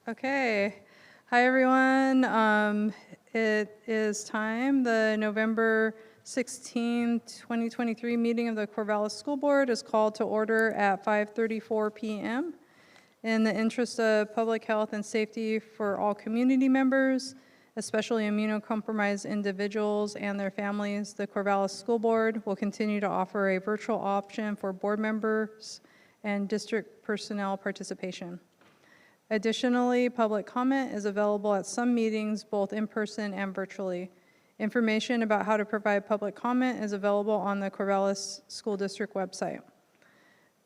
Okay. Hi, everyone. It is time. The November 16, 2023 meeting of the Corvallis School Board is called to order at 5:34 p.m. In the interest of public health and safety for all community members, especially immunocompromised individuals and their families, the Corvallis School Board will continue to offer a virtual option for board members and district personnel participation. Additionally, public comment is available at some meetings, both in person and virtually. Information about how to provide public comment is available on the Corvallis School District website.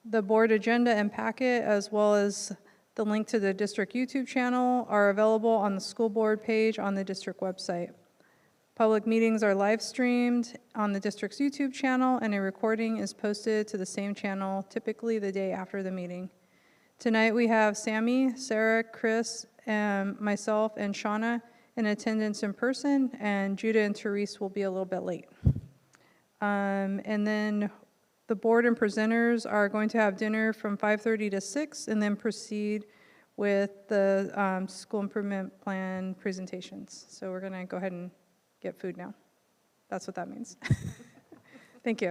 The board agenda and packet, as well as the link to the district YouTube channel, are available on the school board page on the district website. Public meetings are live streamed on the district's YouTube channel, and a recording is posted to the same channel, typically the day after the meeting. Tonight we have Sammy, Sarah, Chris, and myself and Shauna in attendance in person, and Judah and Therese will be a little bit late. And then the board and presenters are going to have dinner from 5:30 to 6 and then proceed with the school improvement plan presentations. So we're going to go ahead and get food now. That's what that means. Thank you.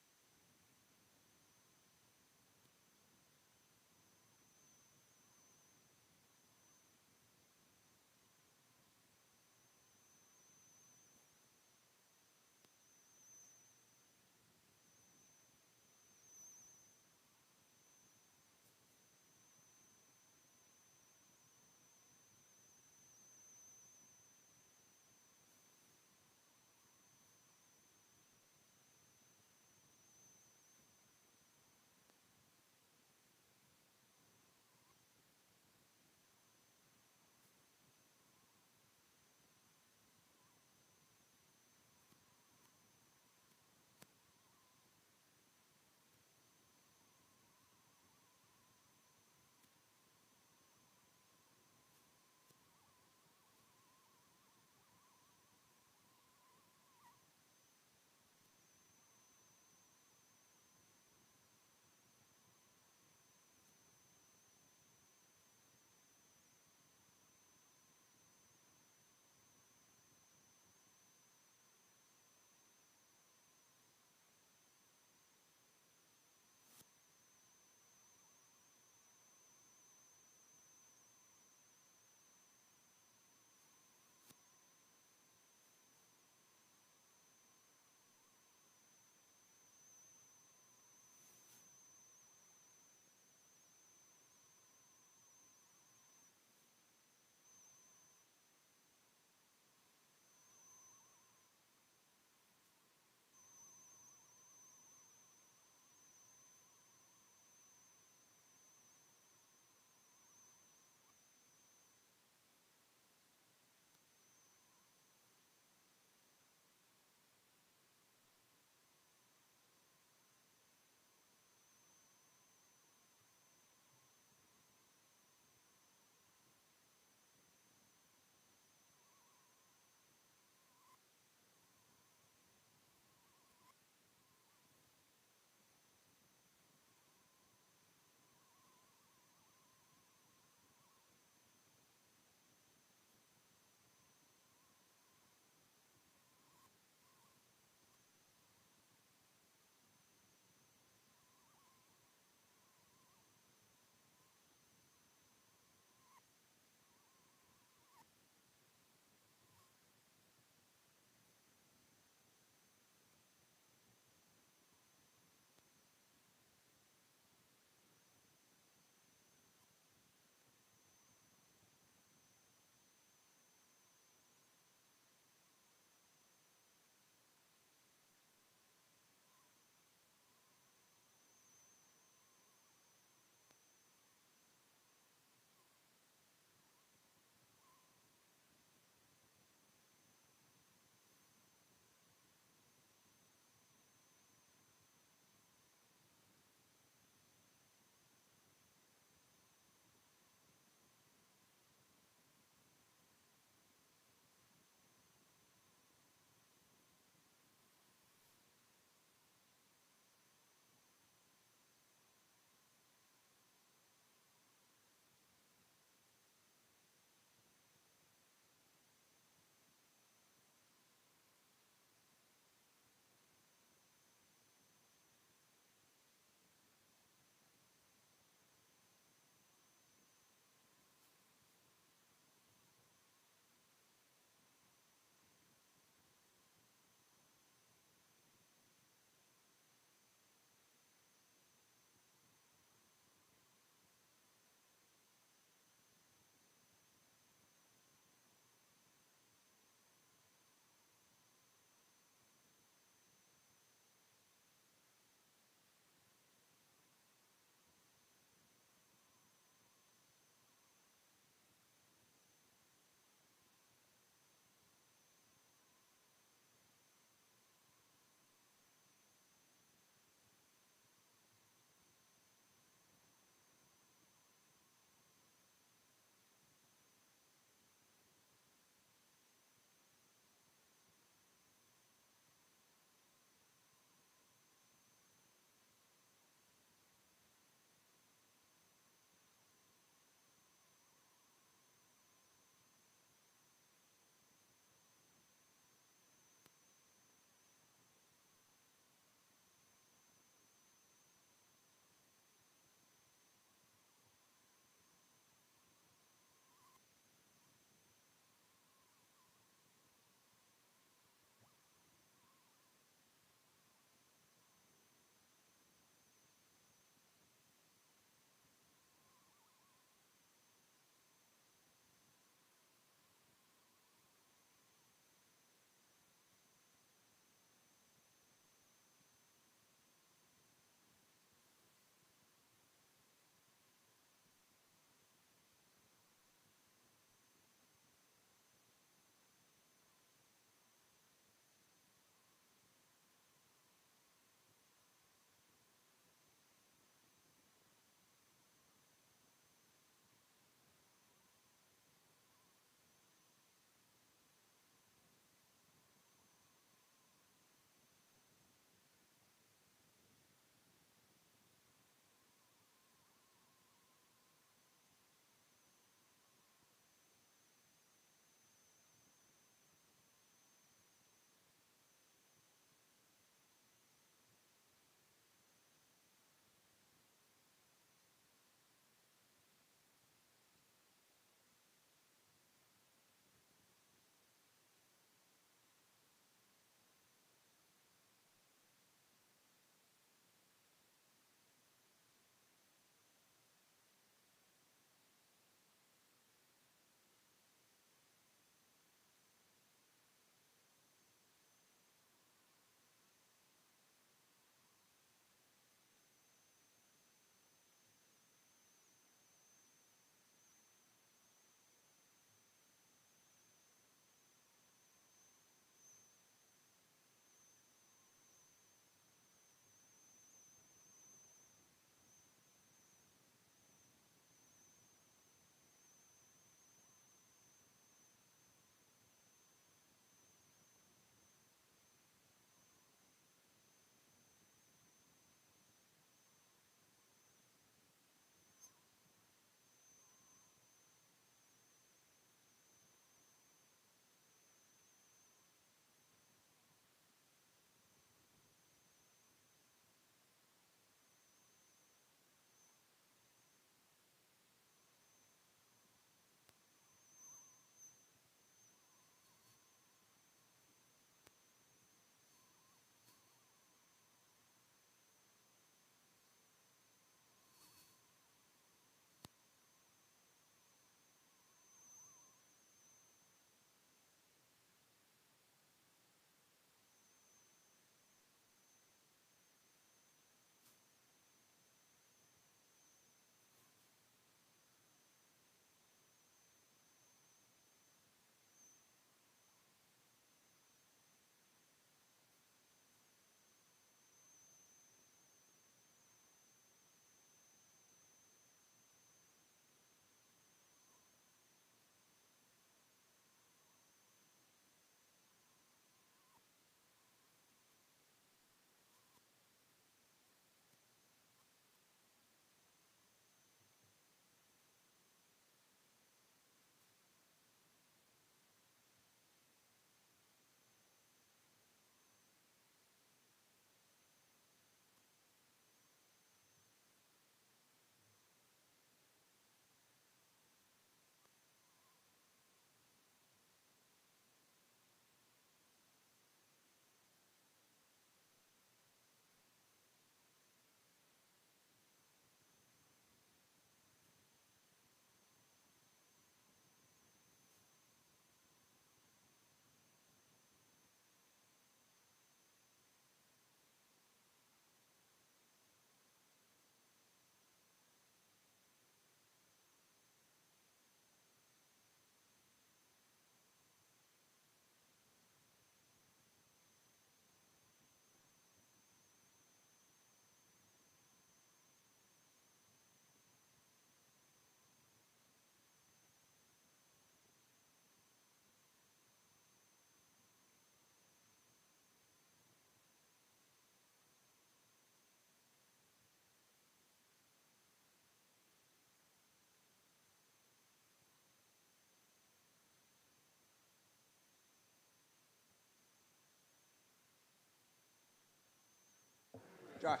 Josh.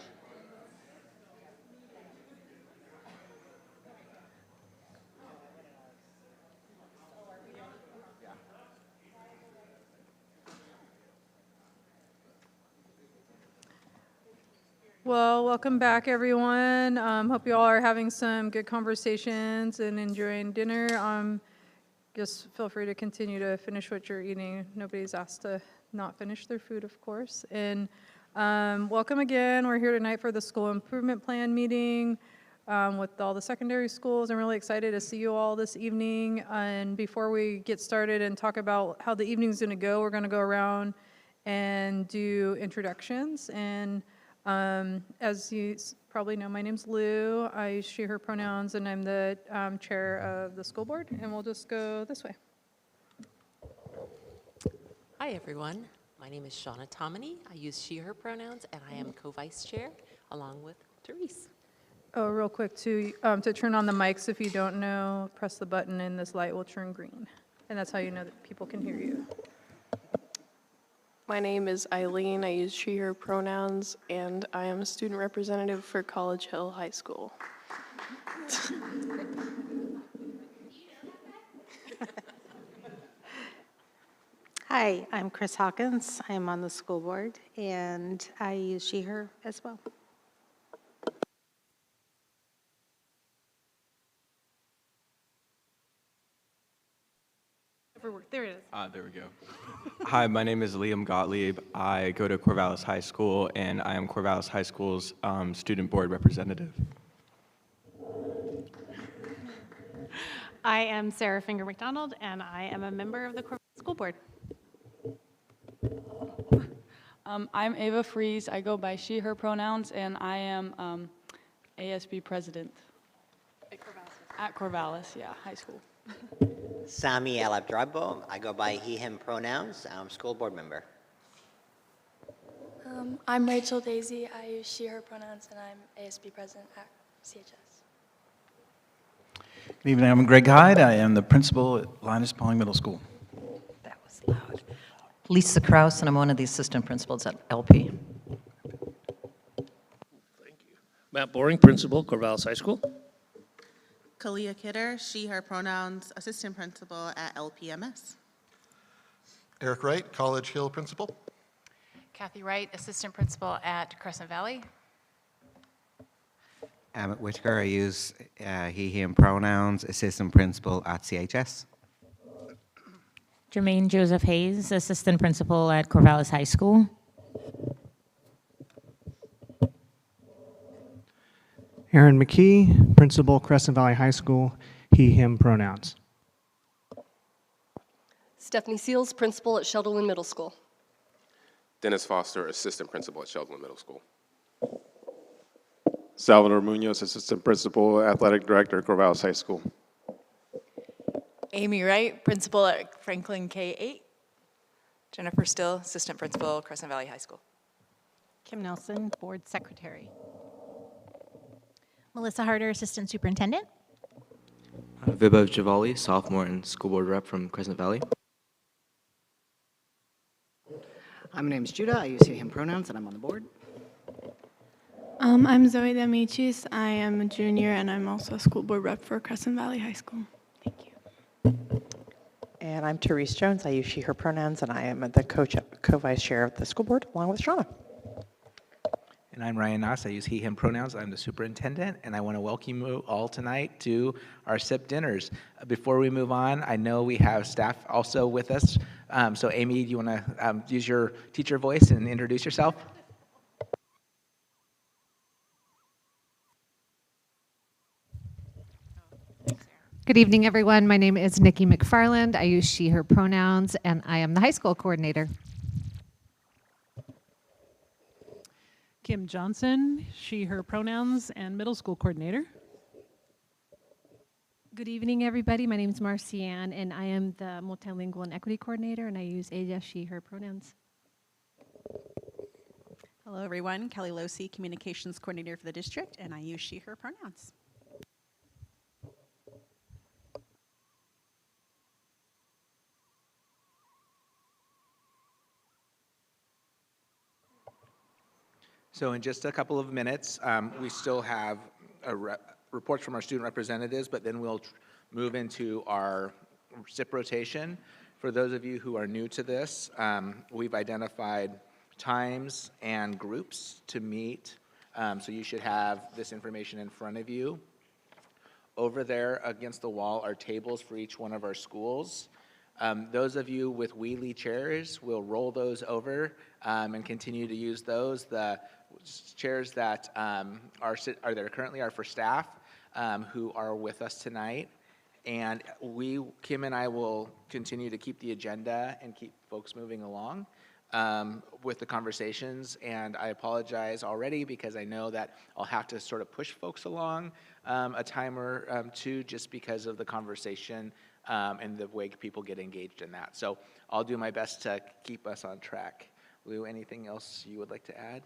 Well, welcome back, everyone. Hope you all are having some good conversations and enjoying dinner. Just feel free to continue to finish what you're eating. Nobody's asked to not finish their food, of course. And welcome again. We're here tonight for the school improvement plan meeting with all the secondary schools. I'm really excited to see you all this evening. And before we get started and talk about how the evening's going to go, we're going to go around and do introductions. And as you probably know, my name's Lou. I use she, her pronouns, and I'm the chair of the school board. And we'll just go this way. Hi, everyone. My name is Shauna Tomini. I use she, her pronouns, and I am co-vice chair along with Therese. Oh, real quick, to turn on the mics, if you don't know, press the button and this light will turn green. And that's how you know that people can hear you. My name is Eileen. I use she, her pronouns, and I am a student representative for College Hill High School. Hi, I'm Chris Hawkins. I am on the school board, and I use she, her as well. There it is. There we go. Hi, my name is Liam Gottlieb. I go to Corvallis High School, and I am Corvallis High School's student board representative. I am Sarah Finger McDonald, and I am a member of the Corvallis School Board. I'm Ava Fries. I go by she, her pronouns, and I am ASB president. At Corvallis, yeah, high school. Sami Alabdrabo. I go by he, him pronouns. I'm school board member. I'm Rachel Daisy. I use she, her pronouns, and I'm ASB president at CHS. Good evening. I'm Greg Hyde. I am the principal at Linus Pauling Middle School. That was loud. Lisa Kraus, and I'm one of the assistant principals at LP. Thank you. Matt Boring, principal, Corvallis High School. Kalia Kidder, she, her pronouns, assistant principal at LPMS. Eric Wright, College Hill principal. Kathy Wright, assistant principal at Crescent Valley. Emmett Whitaker, I use he, him pronouns, assistant principal at CHS. Jermaine Joseph Hayes, assistant principal at Corvallis High School. Aaron McKee, principal, Crescent Valley High School, he, him pronouns. Stephanie Seals, principal at Sheldon Middle School. Dennis Foster, assistant principal at Sheldon Middle School. Salvador Munoz, assistant principal, athletic director, Corvallis High School. Amy Wright, principal at Franklin K-8. Jennifer Still, assistant principal, Crescent Valley High School. Kim Nelson, board secretary. Melissa Harder, assistant superintendent. Vibhav Javali, sophomore and school board rep from Crescent Valley. Hi, my name is Judah. I use he, him pronouns, and I'm on the board. I'm Zoe Demichis. I am a junior, and I'm also a school board rep for Crescent Valley High School. Thank you. And I'm Therese Jones. I use she, her pronouns, and I am the co-vice chair of the school board, along with Shauna. And I'm Ryan Noss. I use he, him pronouns. I'm the superintendent, and I want to welcome you all tonight to our SIP dinners. Before we move on, I know we have staff also with us. So Amy, do you want to use your teacher voice and introduce yourself? Good evening, everyone. My name is Nikki McFarland. I use she, her pronouns, and I am the high school coordinator. Kim Johnson, she, her pronouns, and middle school coordinator. Good evening, everybody. My name is Marcianne, and I am the multilingual and equity coordinator, and I use ella, she, her pronouns. Hello, everyone. Kelly Losi, communications coordinator for the district, and I use she, her pronouns. So in just a couple of minutes, we still have reports from our student representatives, but then we'll move into our SIP rotation. For those of you who are new to this, we've identified times and groups to meet. So you should have this information in front of you. Over there against the wall are tables for each one of our schools. Those of you with wheelie chairs will roll those over and continue to use those. The chairs that are there currently are for staff who are with us tonight. And Kim and I will continue to keep the agenda and keep folks moving along with the conversations. And I apologize already because I know that I'll have to sort of push folks along a time or two just because of the conversation and the way people get engaged in that. So I'll do my best to keep us on track. Lou, anything else you would like to add?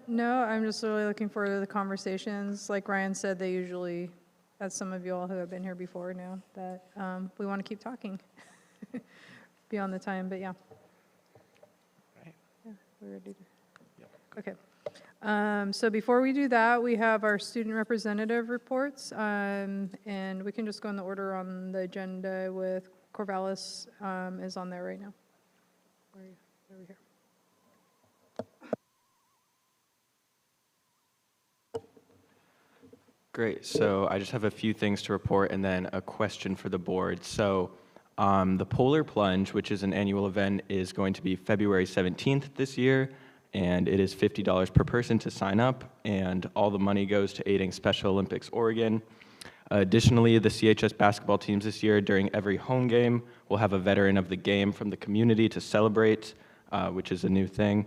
No, I'm just really looking forward to the conversations. Like Ryan said, they usually, as some of you all who have been here before know, that we want to keep talking beyond the time, but yeah. Right. Yeah, we're ready to. Okay. So before we do that, we have our student representative reports, and we can just go in the order on the agenda with Corvallis is on there right now. Where are you? Over here. Great. So I just have a few things to report and then a question for the board. So the Polar Plunge, which is an annual event, is going to be February 17th this year, and it is $50 per person to sign up, and all the money goes to aiding Special Olympics Oregon. Additionally, the CHS basketball teams this year, during every home game, will have a veteran of the game from the community to celebrate, which is a new thing.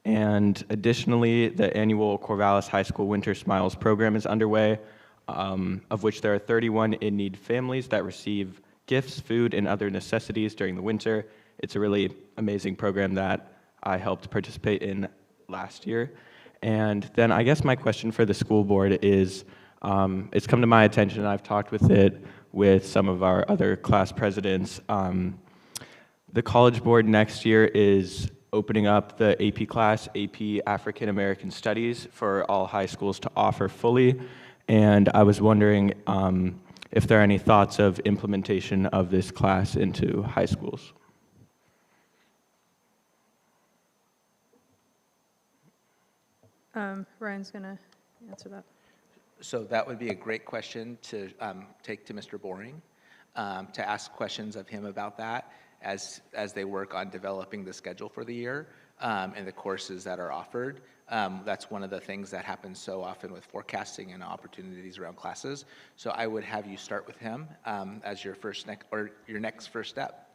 And additionally, the annual Corvallis High School Winter Smiles program is underway, of which there are 31 in-need families that receive gifts, food, and other necessities during the winter. It's a really amazing program that I helped participate in last year. And then I guess my question for the school board is, it's come to my attention, and I've talked with it with some of our other class presidents. The college board next year is opening up the AP class, AP African American Studies, for all high schools to offer fully. And I was wondering if there are any thoughts of implementation of this class into high schools. Ryan's going to answer that. So that would be a great question to take to Mr. Boring, to ask questions of him about that as they work on developing the schedule for the year and the courses that are offered. That's one of the things that happens so often with forecasting and opportunities around classes. So I would have you start with him as your next first step.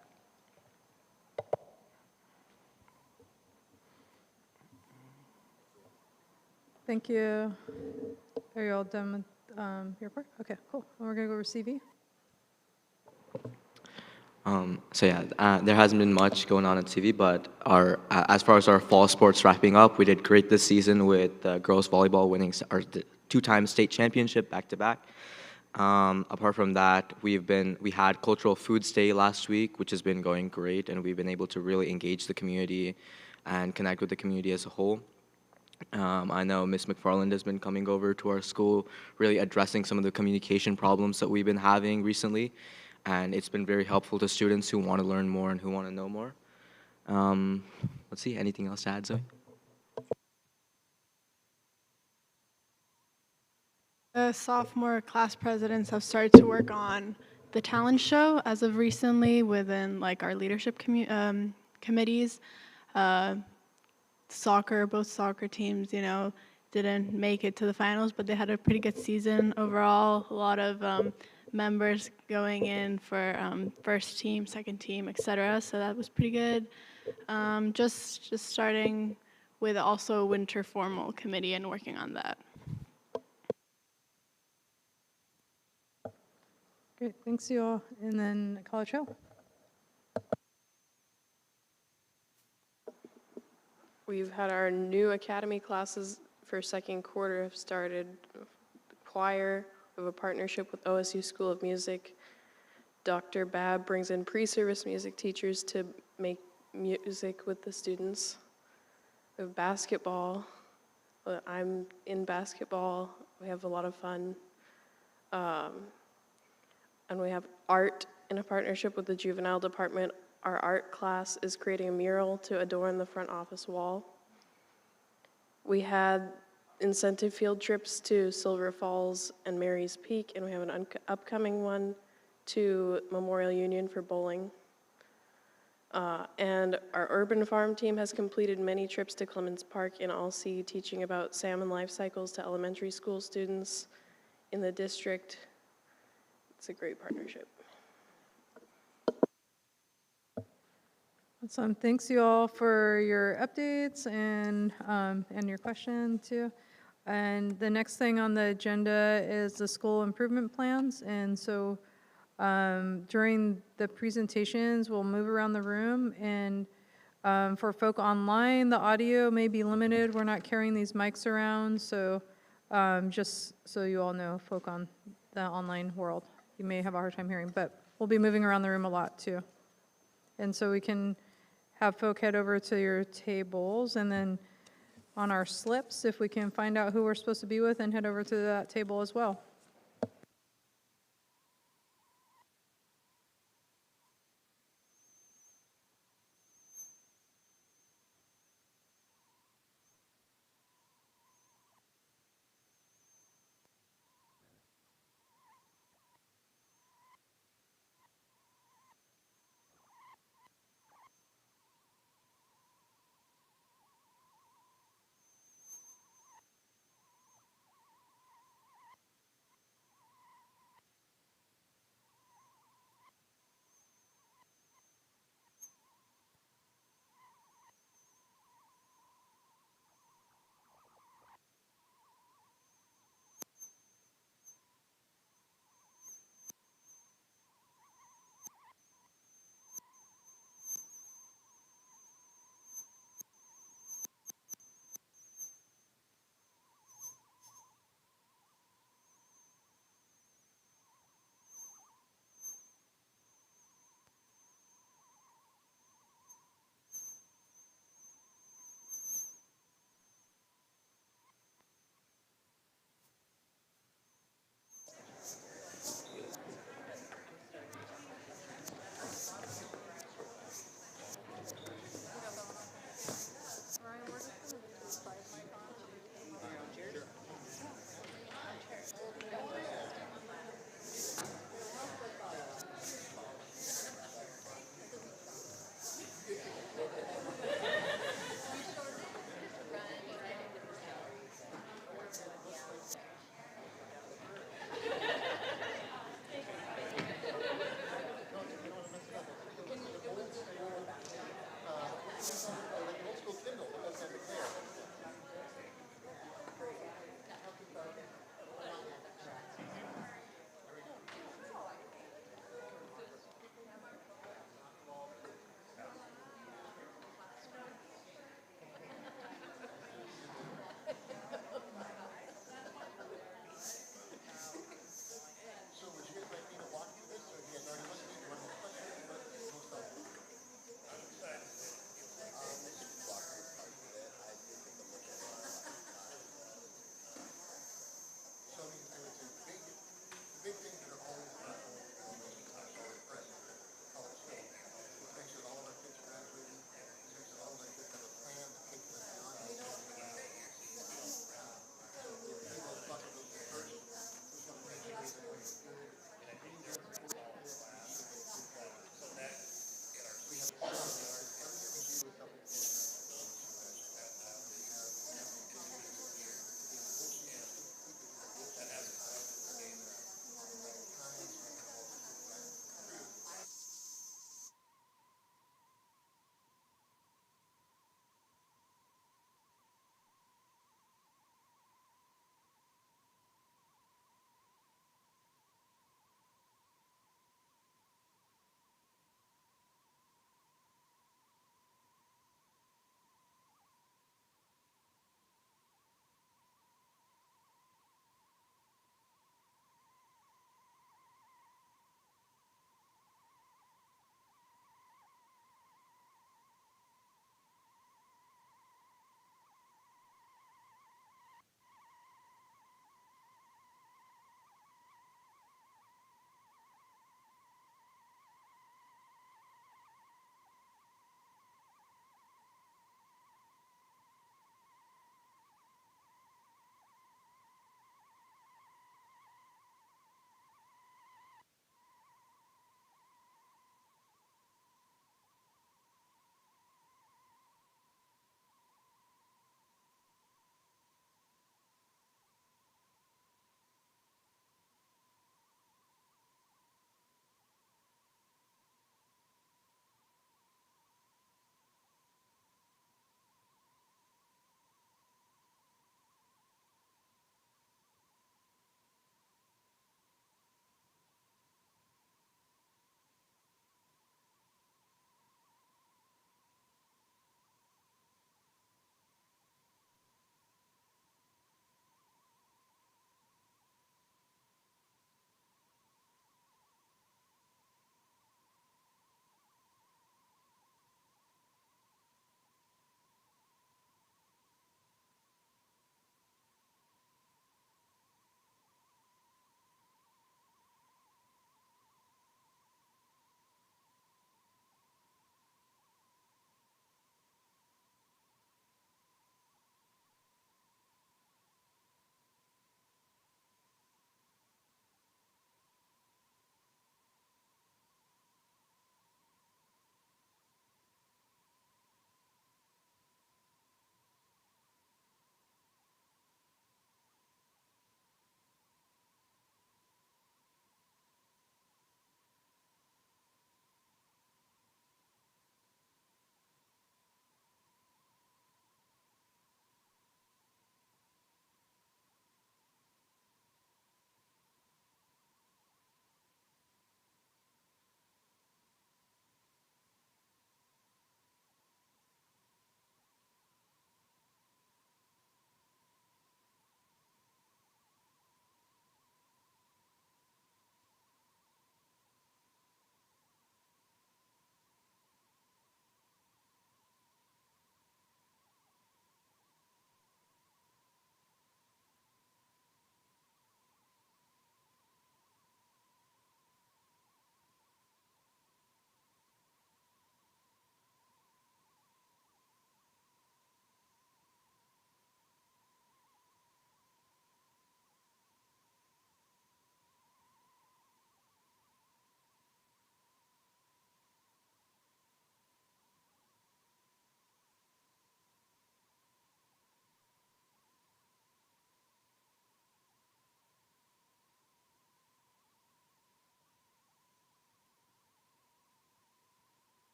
Thank you. Are you all done with your part? Okay, cool. And we're going to go over CV. There hasn't been much going on at CV, but as far as our fall sports wrapping up, we did great this season with girls volleyball winning our two-time state championship back-to-back. Apart from that, we had Cultural Foods Day last week, which has been going great, and we've been able to really engage the community and connect with the community as a whole. I know Ms. McFarland has been coming over to our school, really addressing some of the communication problems that we've been having recently. And it's been very helpful to students who want to learn more and who want to know more. Let's see, anything else to add, Zoe? The sophomore class presidents have started to work on the talent show as of recently within our leadership committees. Both soccer teams, didn't make it to the finals, but they had a pretty good season overall. A lot of members going in for first team, second team, etc. So that was pretty good. Just starting with also a winter formal committee and working on that. Great, thanks you all. And then College Hill. We've had our new academy classes for second quarter have started. Choir, we have a partnership with OSU School of Music. Dr. Babb brings in pre-service music teachers to make music with the students. We have basketball. I'm in basketball. We have a lot of fun. And we have art in a partnership with the juvenile department. Our art class is creating a mural to adorn the front office wall. We had incentive field trips to Silver Falls and Mary's Peak, and we have an upcoming one to Memorial Union for bowling. And our urban farm team has completed many trips to Clemens Park in Alsea, teaching about salmon life cycles to elementary school students in the district. It's a great partnership. Awesome. Thanks you all for your updates and your question too. And the next thing on the agenda is the school improvement plans. And so during the presentations, we'll move around the room, and for folk online, the audio may be limited. We're not carrying these mics around, so just so you all know, folk on the online world, you may have a hard time hearing, but we'll be moving around the room a lot too. And so we can have folk head over to your tables, and then on our slips, if we can find out who we're supposed to be with, and head over to that table as well.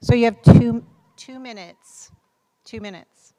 So you have 2 minutes. 2 minutes.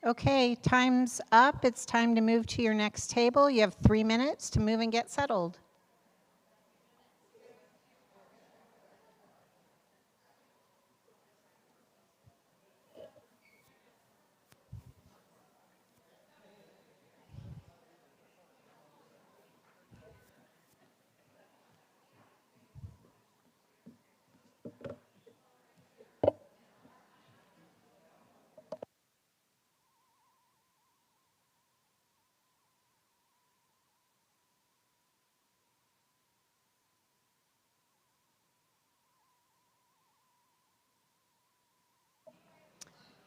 Okay, time's up. It's time to move to your next table. You have 3 minutes to move and get settled.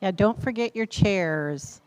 Yeah, don't forget your chairs.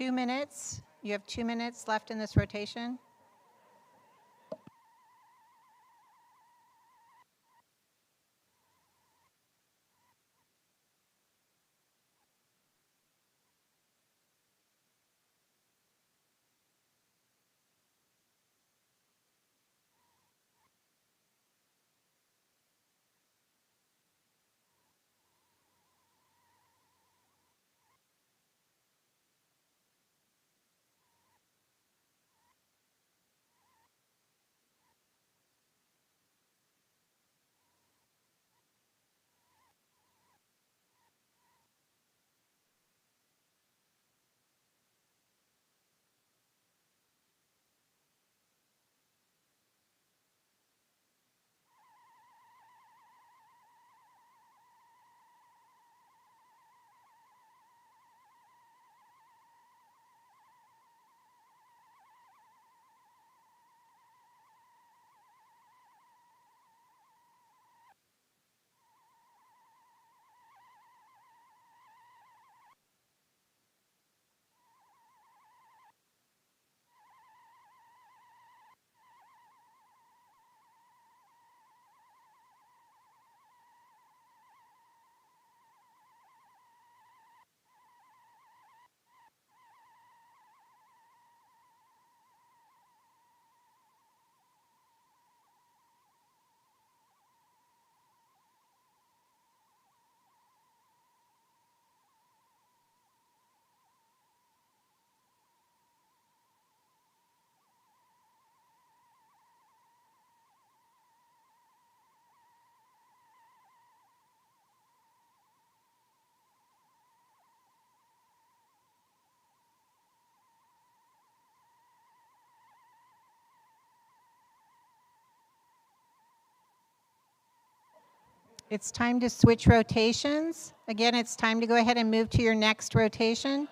2 minutes. You have 2 minutes left in this rotation. It's time to switch rotations. Again, it's time to go ahead and move to your next rotation.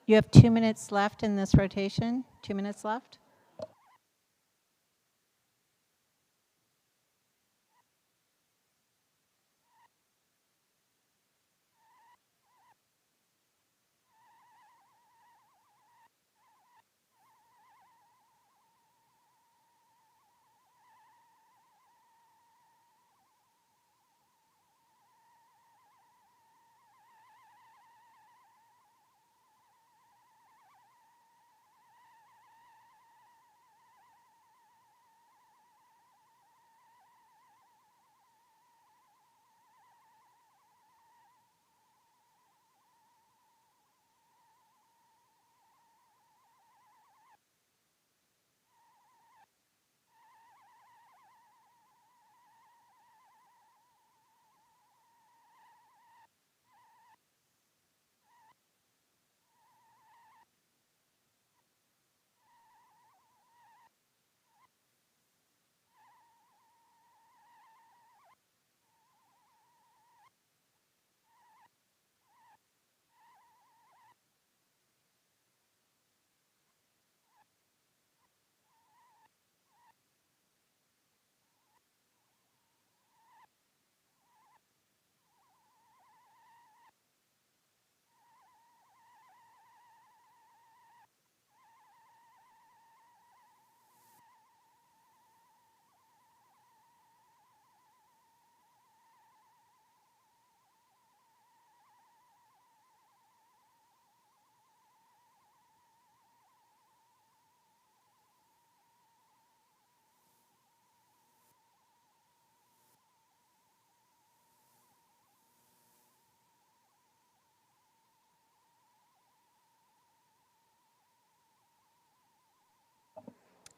You have 2 minutes left in this rotation. 2 minutes left.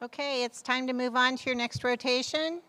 Okay, it's time to move on to your next rotation.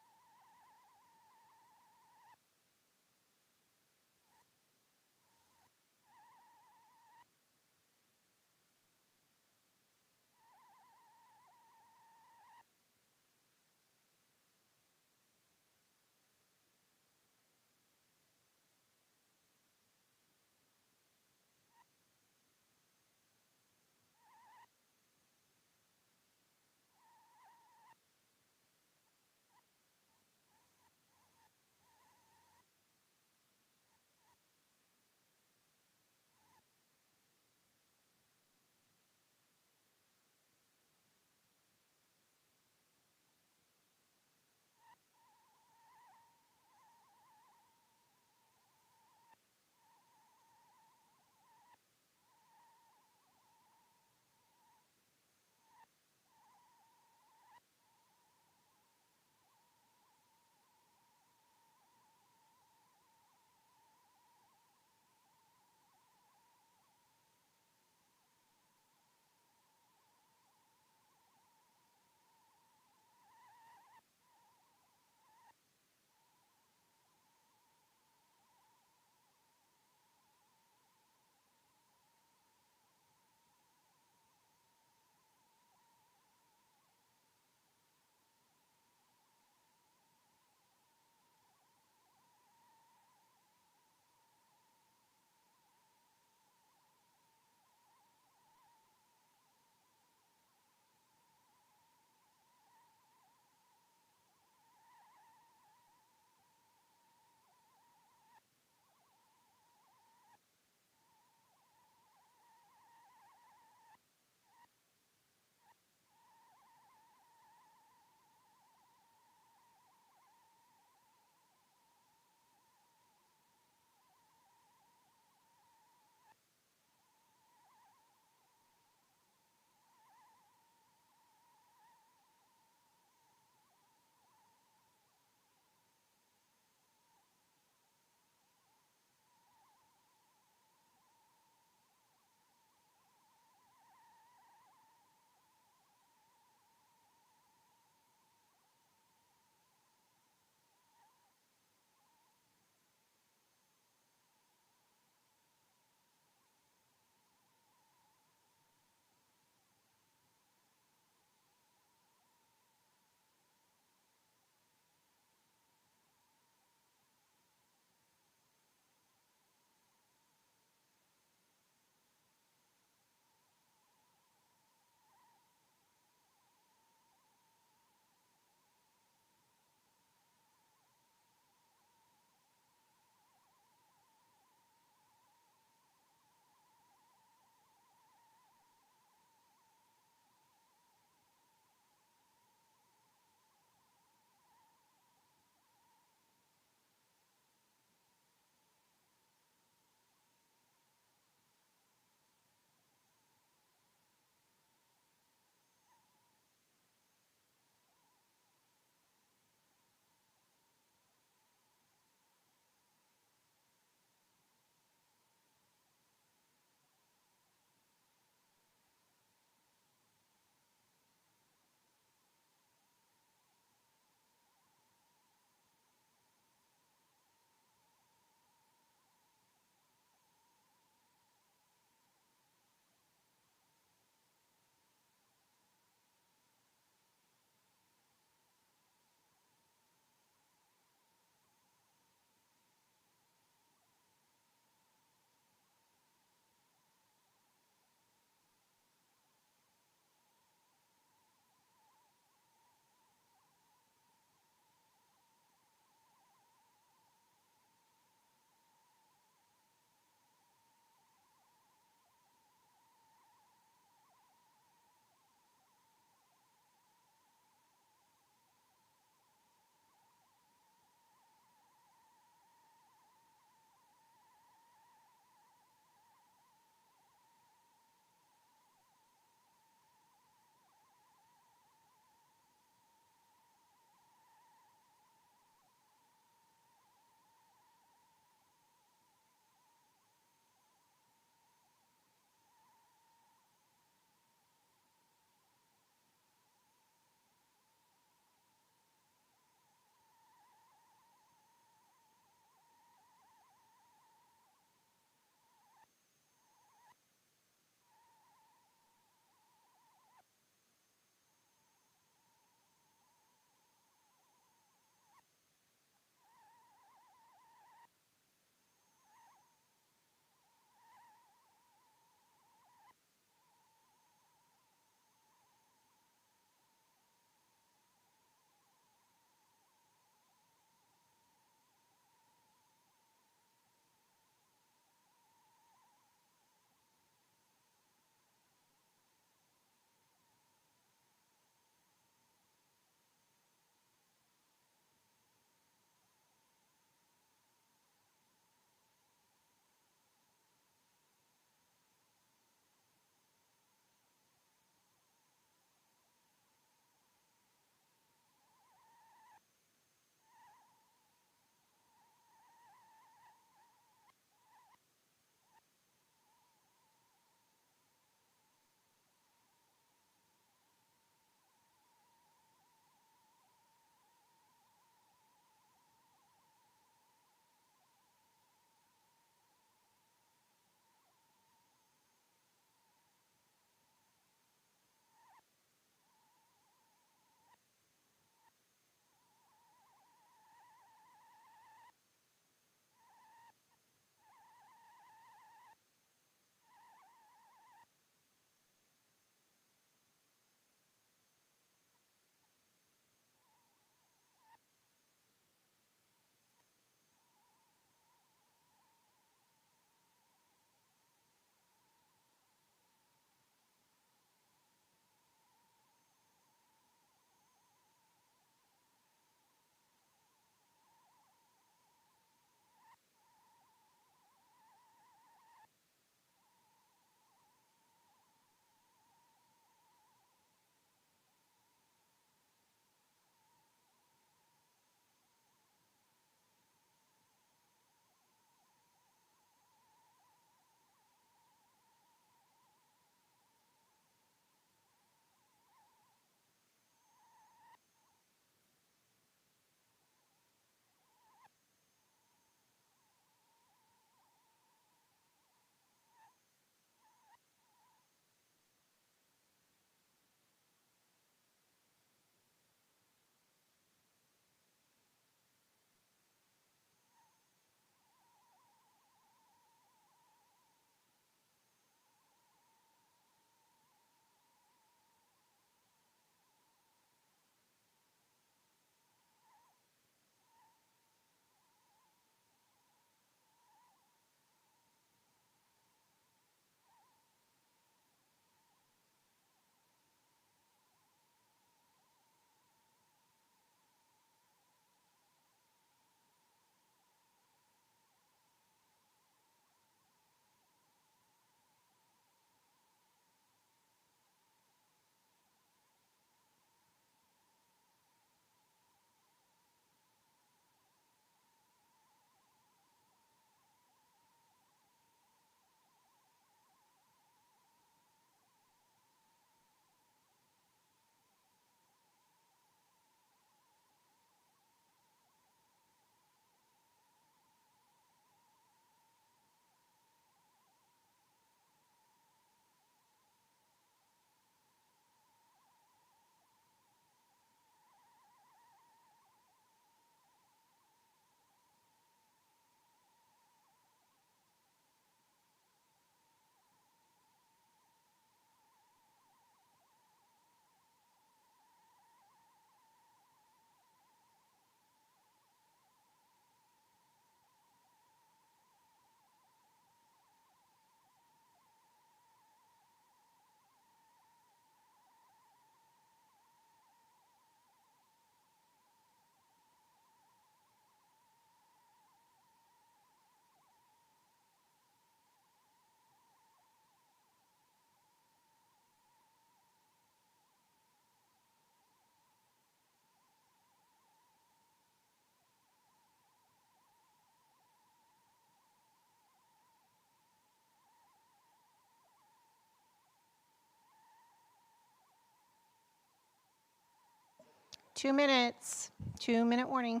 2 minutes, 2-minute warning.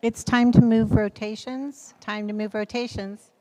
It's time to move rotations. Time to move rotations.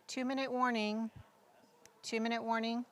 2-minute warning. 2-minute warning.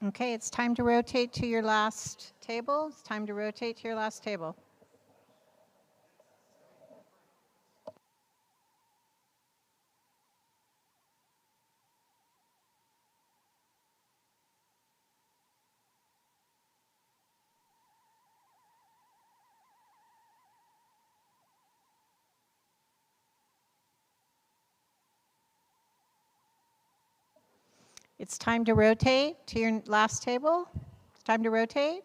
Okay, it's time to rotate to your last table. It's time to rotate to your last table. It's time to rotate to your last table. It's time to rotate.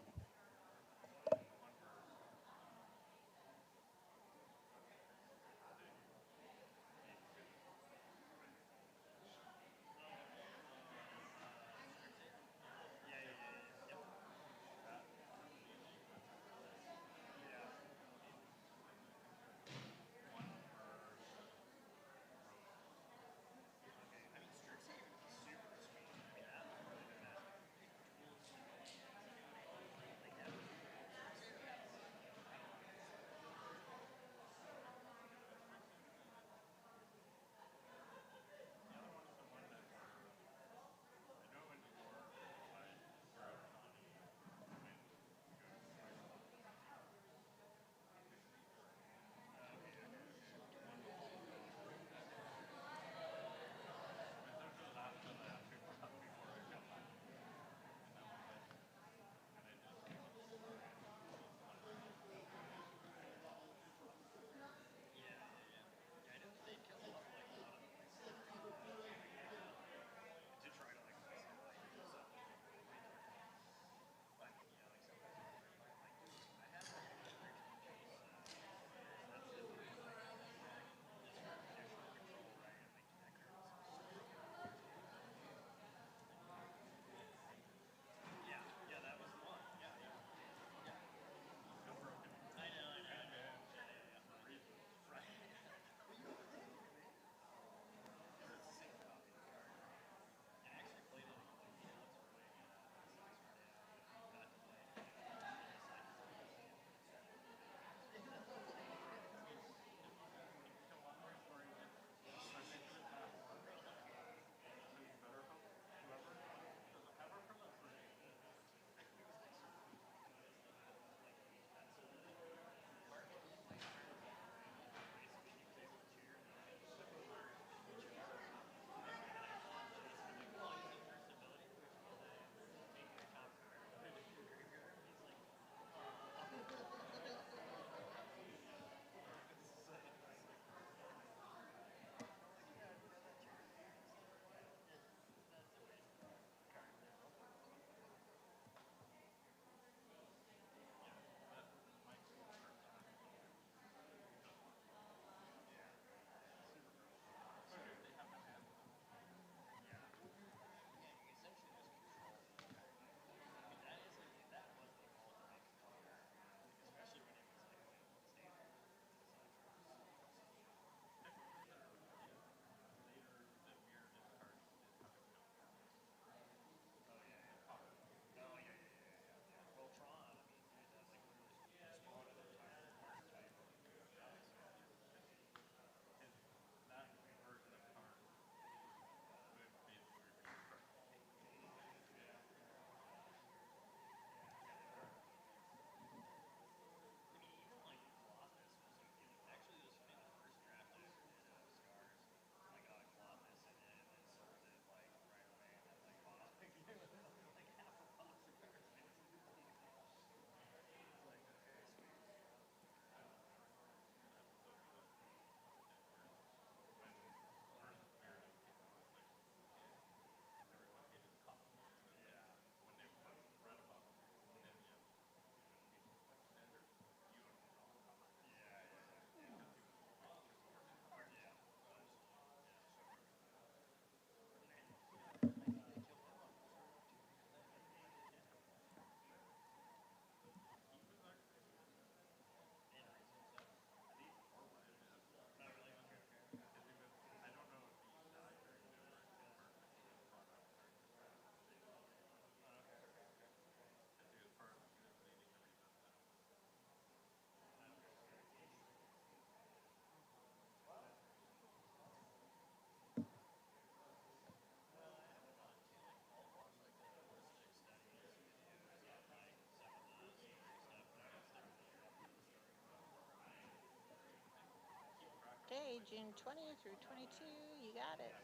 Okay, June 20 through 22, you got it.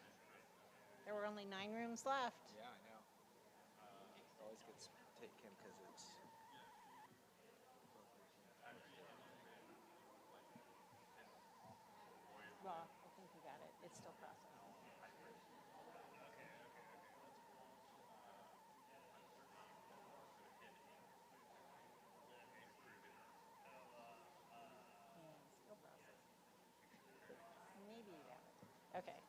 There were only 9 rooms left. Yeah, I know. It always gets taken because it's. Well, I think you got it. It's still processing. Yeah, still processing. Maybe you got it. Okay.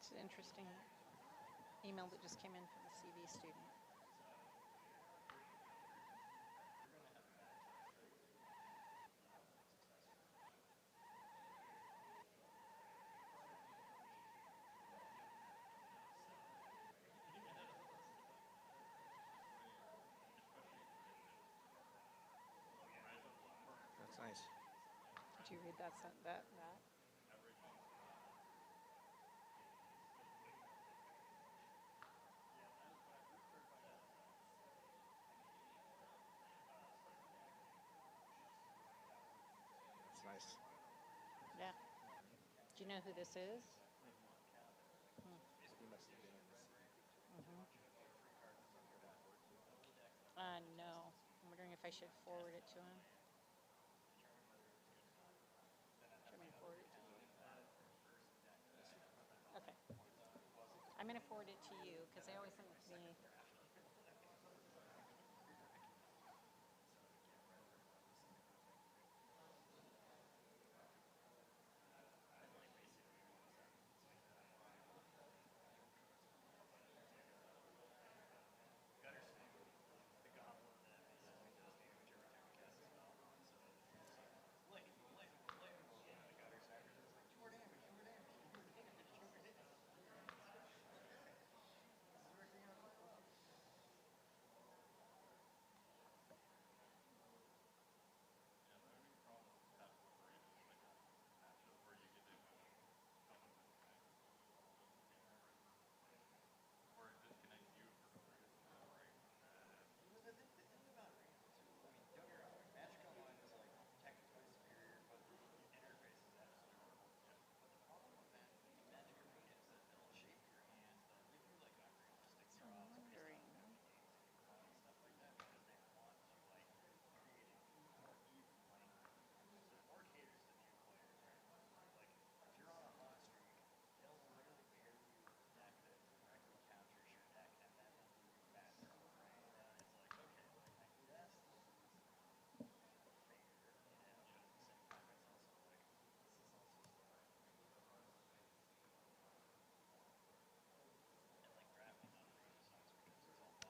It's an interesting email that just came in from the CV student. That's nice. Did you read that? That? That's nice. Yeah. Do you know who this is? He must have been in this. No. I'm wondering if I should forward it to him. Should I forward it to you? Okay. I'm going to forward it to you because they always send it to me.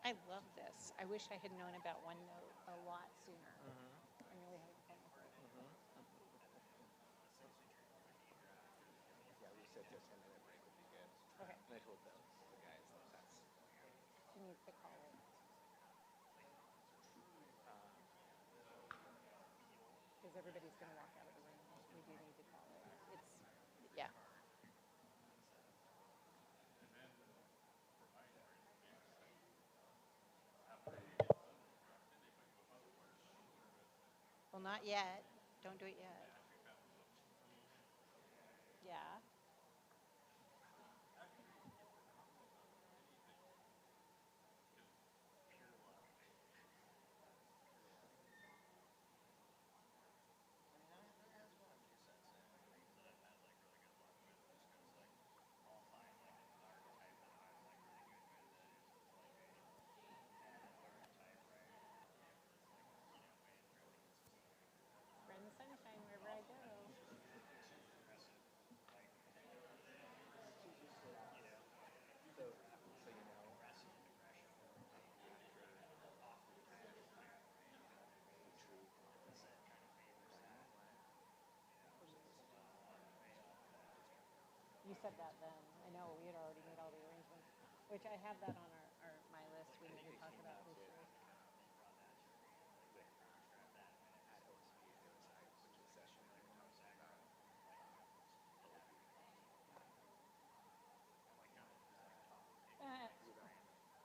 I love this. I wish I had known about OneNote a lot sooner. I'm really having fun with it. Yeah, we said a 10-minute break would be good. Okay. And I told the guys that that's. She needs to call it. Because everybody's going to walk out of the room. We do need to call it. It's, yeah. Well, not yet. Don't do it yet. Yeah. Spread the sunshine wherever I go. So you know. You said that then. I know we had already made all the arrangements, which I have that on my list. We need to talk about this year.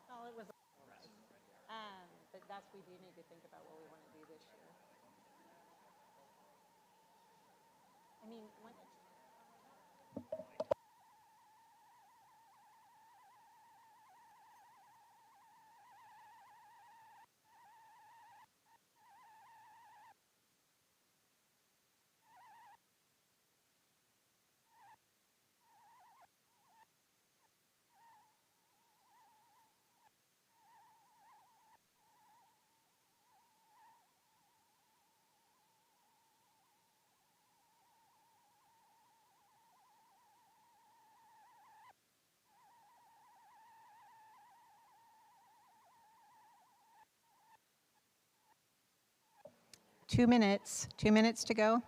Well, it was. But we do need to think about what we want to do this year. I mean, 2 minutes. 2 minutes to go.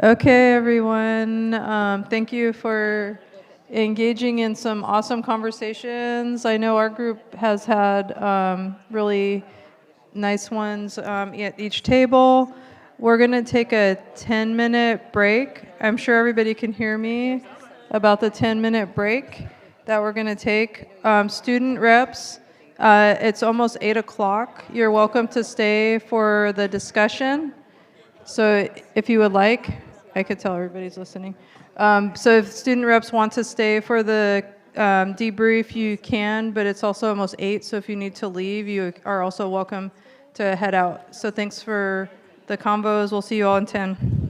Okay, everyone. Thank you for engaging in some awesome conversations. I know our group has had really nice ones at each table. We're going to take a 10-minute break. I'm sure everybody can hear me about the 10-minute break that we're going to take. Student reps, it's almost 8 o'clock. You're welcome to stay for the discussion. So if you would like, I could tell everybody's listening. So if student reps want to stay for the debrief, you can, but it's also almost 8, so if you need to leave, you are also welcome to head out. So thanks for the convos. We'll see you all in 10.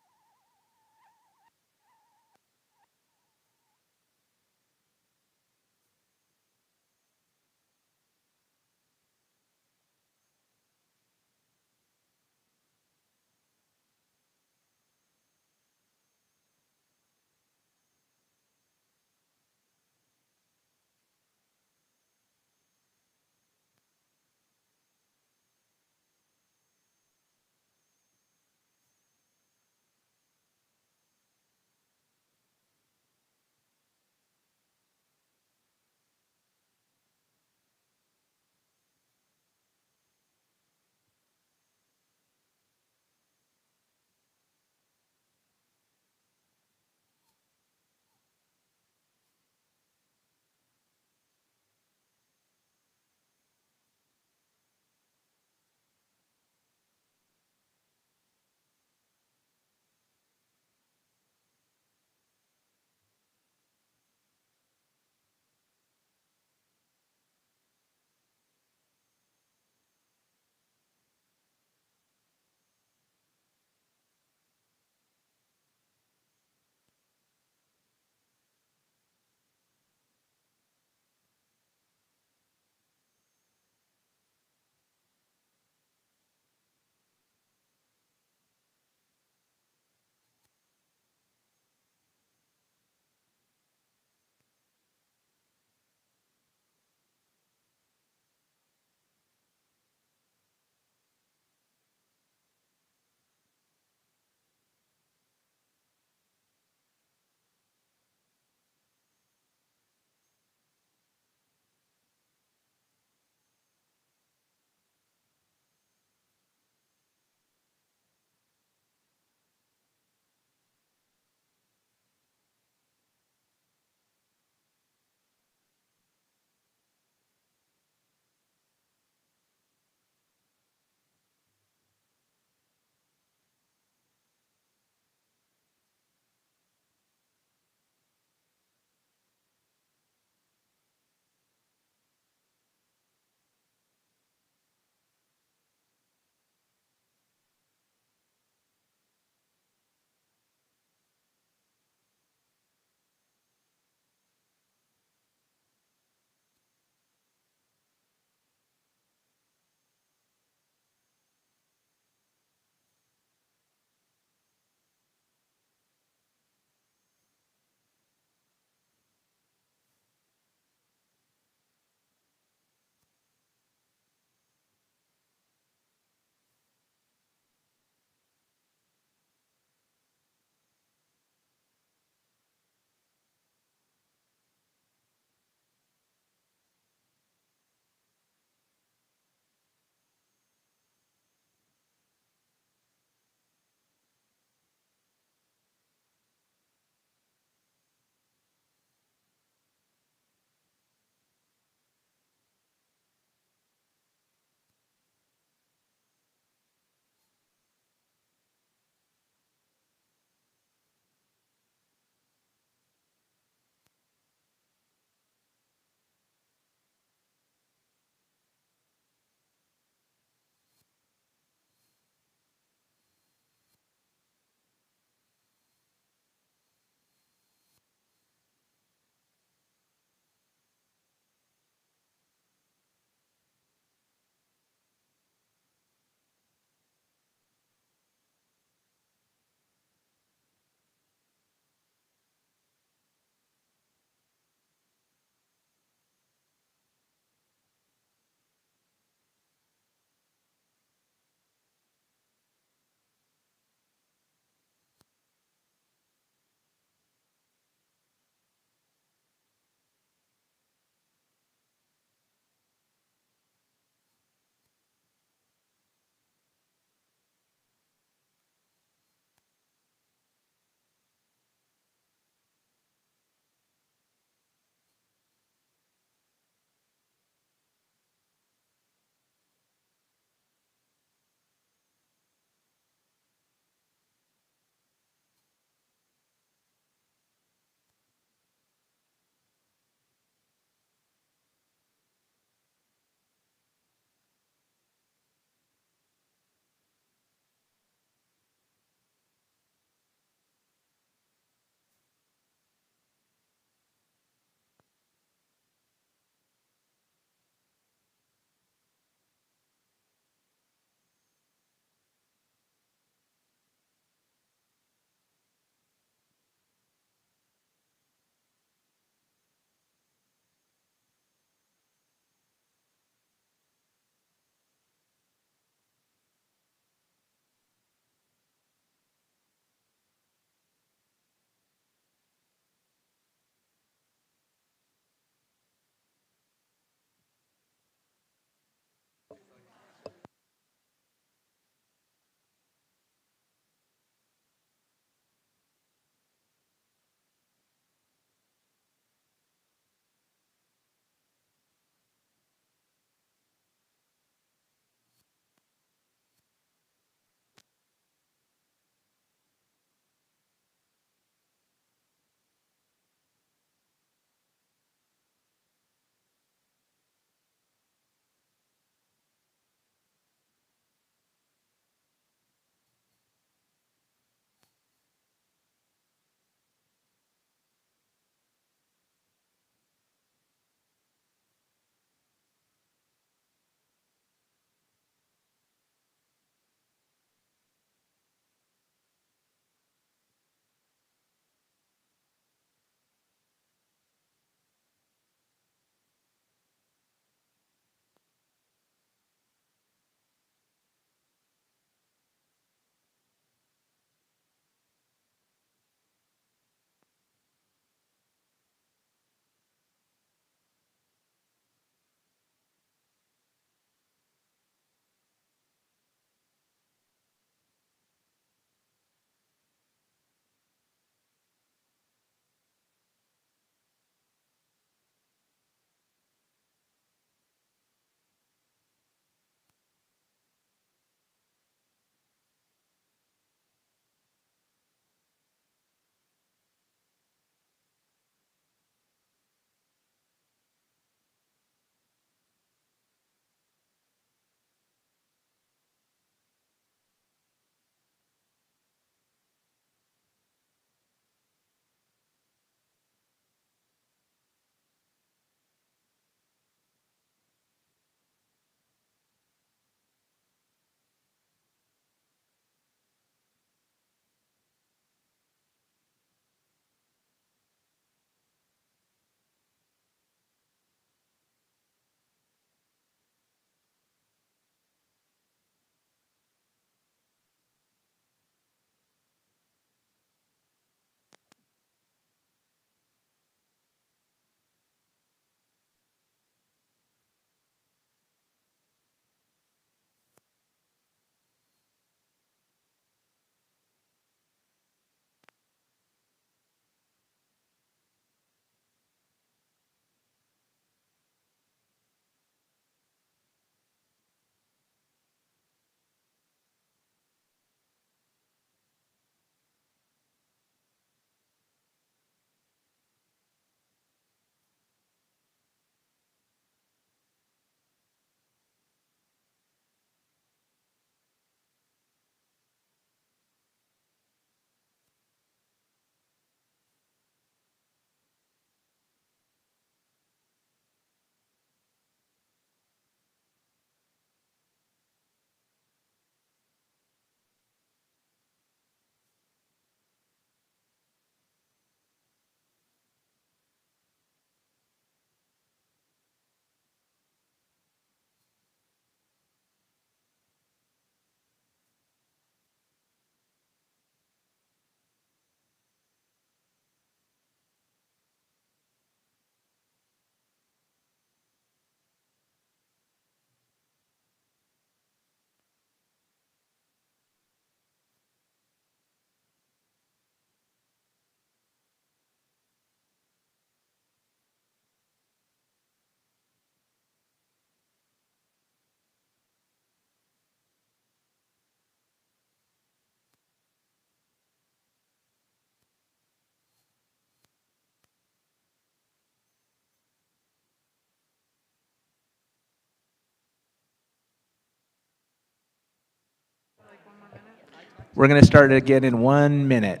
We're going to start it again in 1 minute.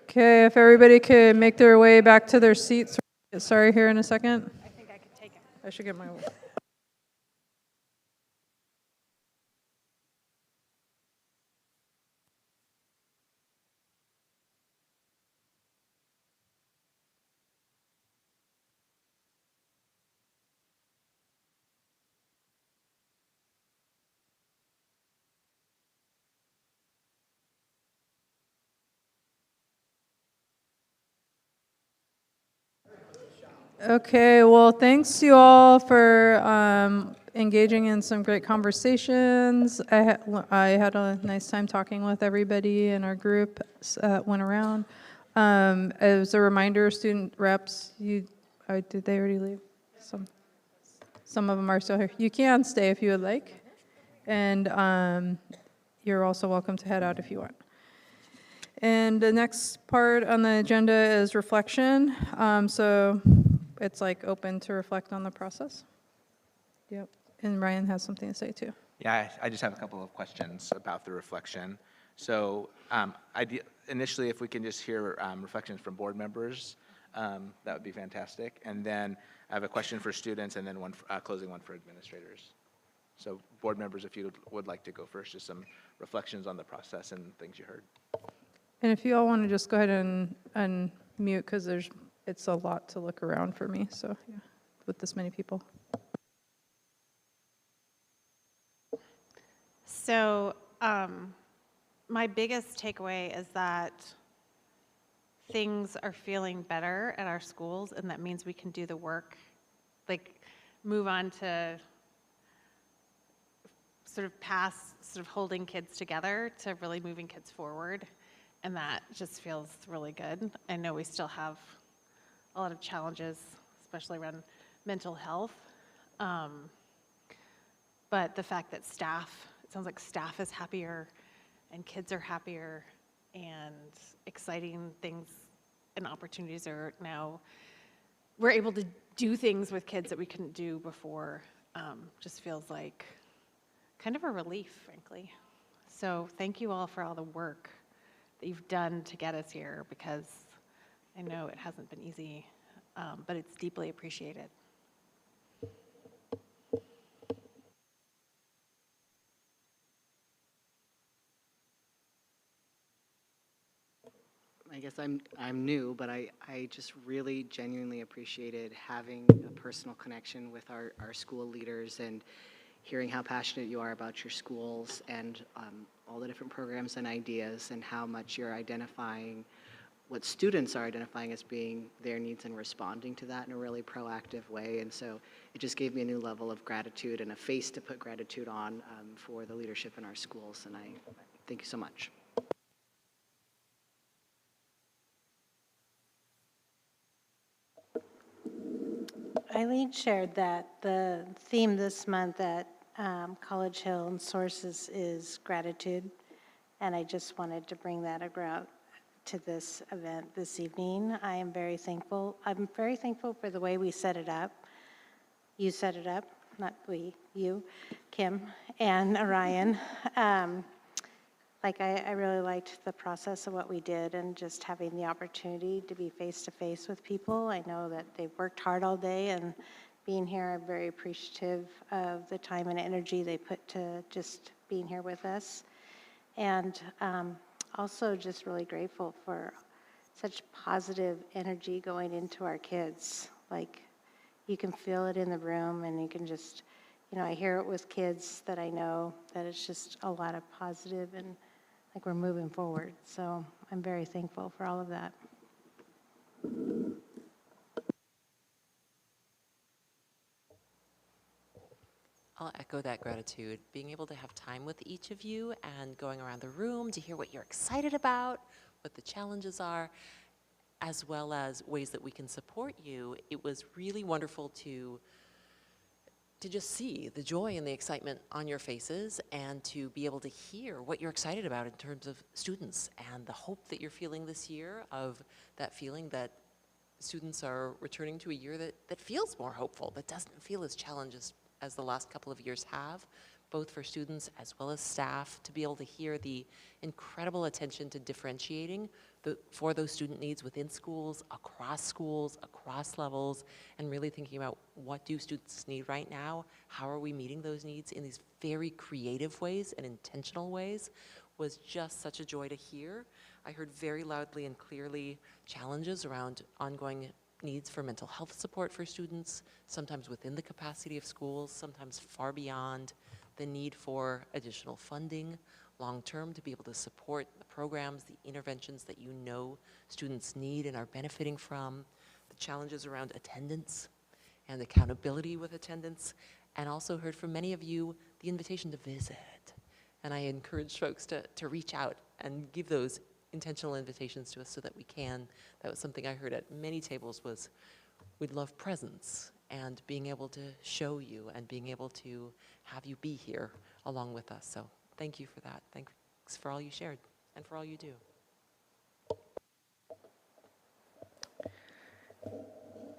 Okay, if everybody could make their way back to their seats. Sorry, here in a second. I think I could take it. I should get my. Okay, well, thanks you all for engaging in some great conversations. I had a nice time talking with everybody in our group went around. As a reminder, student reps, did they already leave? Some of them are still here. You can stay if you would like, and you're also welcome to head out if you want. And the next part on the agenda is reflection. So it's like open to reflect on the process. Yep. And Ryan has something to say too. Yeah, I just have a couple of questions about the reflection. So initially, if we can just hear reflections from board members, that would be fantastic. And then I have a question for students and then one closing one for administrators. So board members, if you would like to go first, just some reflections on the process and things you heard. And if you all want to just go ahead and unmute, because it's a lot to look around for me, so yeah, with this many people. So my biggest takeaway is that things are feeling better at our schools, and that means we can do the work, like move on to sort of past sort of holding kids together to really moving kids forward. And that just feels really good. I know we still have a lot of challenges, especially around mental health. But the fact that it sounds like staff is happier and kids are happier and exciting things and opportunities are now, we're able to do things with kids that we couldn't do before. Just feels like kind of a relief, frankly. So thank you all for all the work that you've done to get us here, because I know it hasn't been easy, but it's deeply appreciated. I guess I'm new, but I just really genuinely appreciated having a personal connection with our school leaders and hearing how passionate you are about your schools and all the different programs and ideas and how much you're identifying what students are identifying as being their needs and responding to that in a really proactive way. And so it just gave me a new level of gratitude and a face to put gratitude on for the leadership in our schools. And I thank you so much. Eileen shared that the theme this month at College Hill and Sources is gratitude, and I just wanted to bring that around to this event this evening. I am very thankful. I'm very thankful for the way we set it up. You set it up, not we, you, Kim, and Orion. I really liked the process of what we did and just having the opportunity to be face-to-face with people. I know that they've worked hard all day, and being here, I'm very appreciative of the time and energy they put to just being here with us. And also just really grateful for such positive energy going into our kids. Like, you can feel it in the room, and you can just you know, I hear it with kids that I know, that it's just a lot of positive and like we're moving forward. So I'm very thankful for all of that. I'll echo that gratitude. Being able to have time with each of you and going around the room to hear what you're excited about, what the challenges are, as well as ways that we can support you. It was really wonderful to just see the joy and the excitement on your faces and to be able to hear what you're excited about in terms of students and the hope that you're feeling this year, of that feeling that students are returning to a year that feels more hopeful, that doesn't feel as challenged as the last couple of years have, both for students as well as staff, to be able to hear the incredible attention to differentiating for those student needs within schools, across levels, and really thinking about what do students need right now, how are we meeting those needs in these very creative ways and intentional ways, was just such a joy to hear. I heard very loudly and clearly challenges around ongoing needs for mental health support for students, sometimes within the capacity of schools, sometimes far beyond, the need for additional funding long-term to be able to support the programs, the interventions that you know students need and are benefiting from, the challenges around attendance and accountability with attendance, and also heard from many of you the invitation to visit. And I encourage folks to reach out and give those intentional invitations to us so that we can. That was something I heard at many tables, was we'd love presence and being able to show you and being able to have you be here along with us. So thank you for that. Thanks for all you shared and for all you do.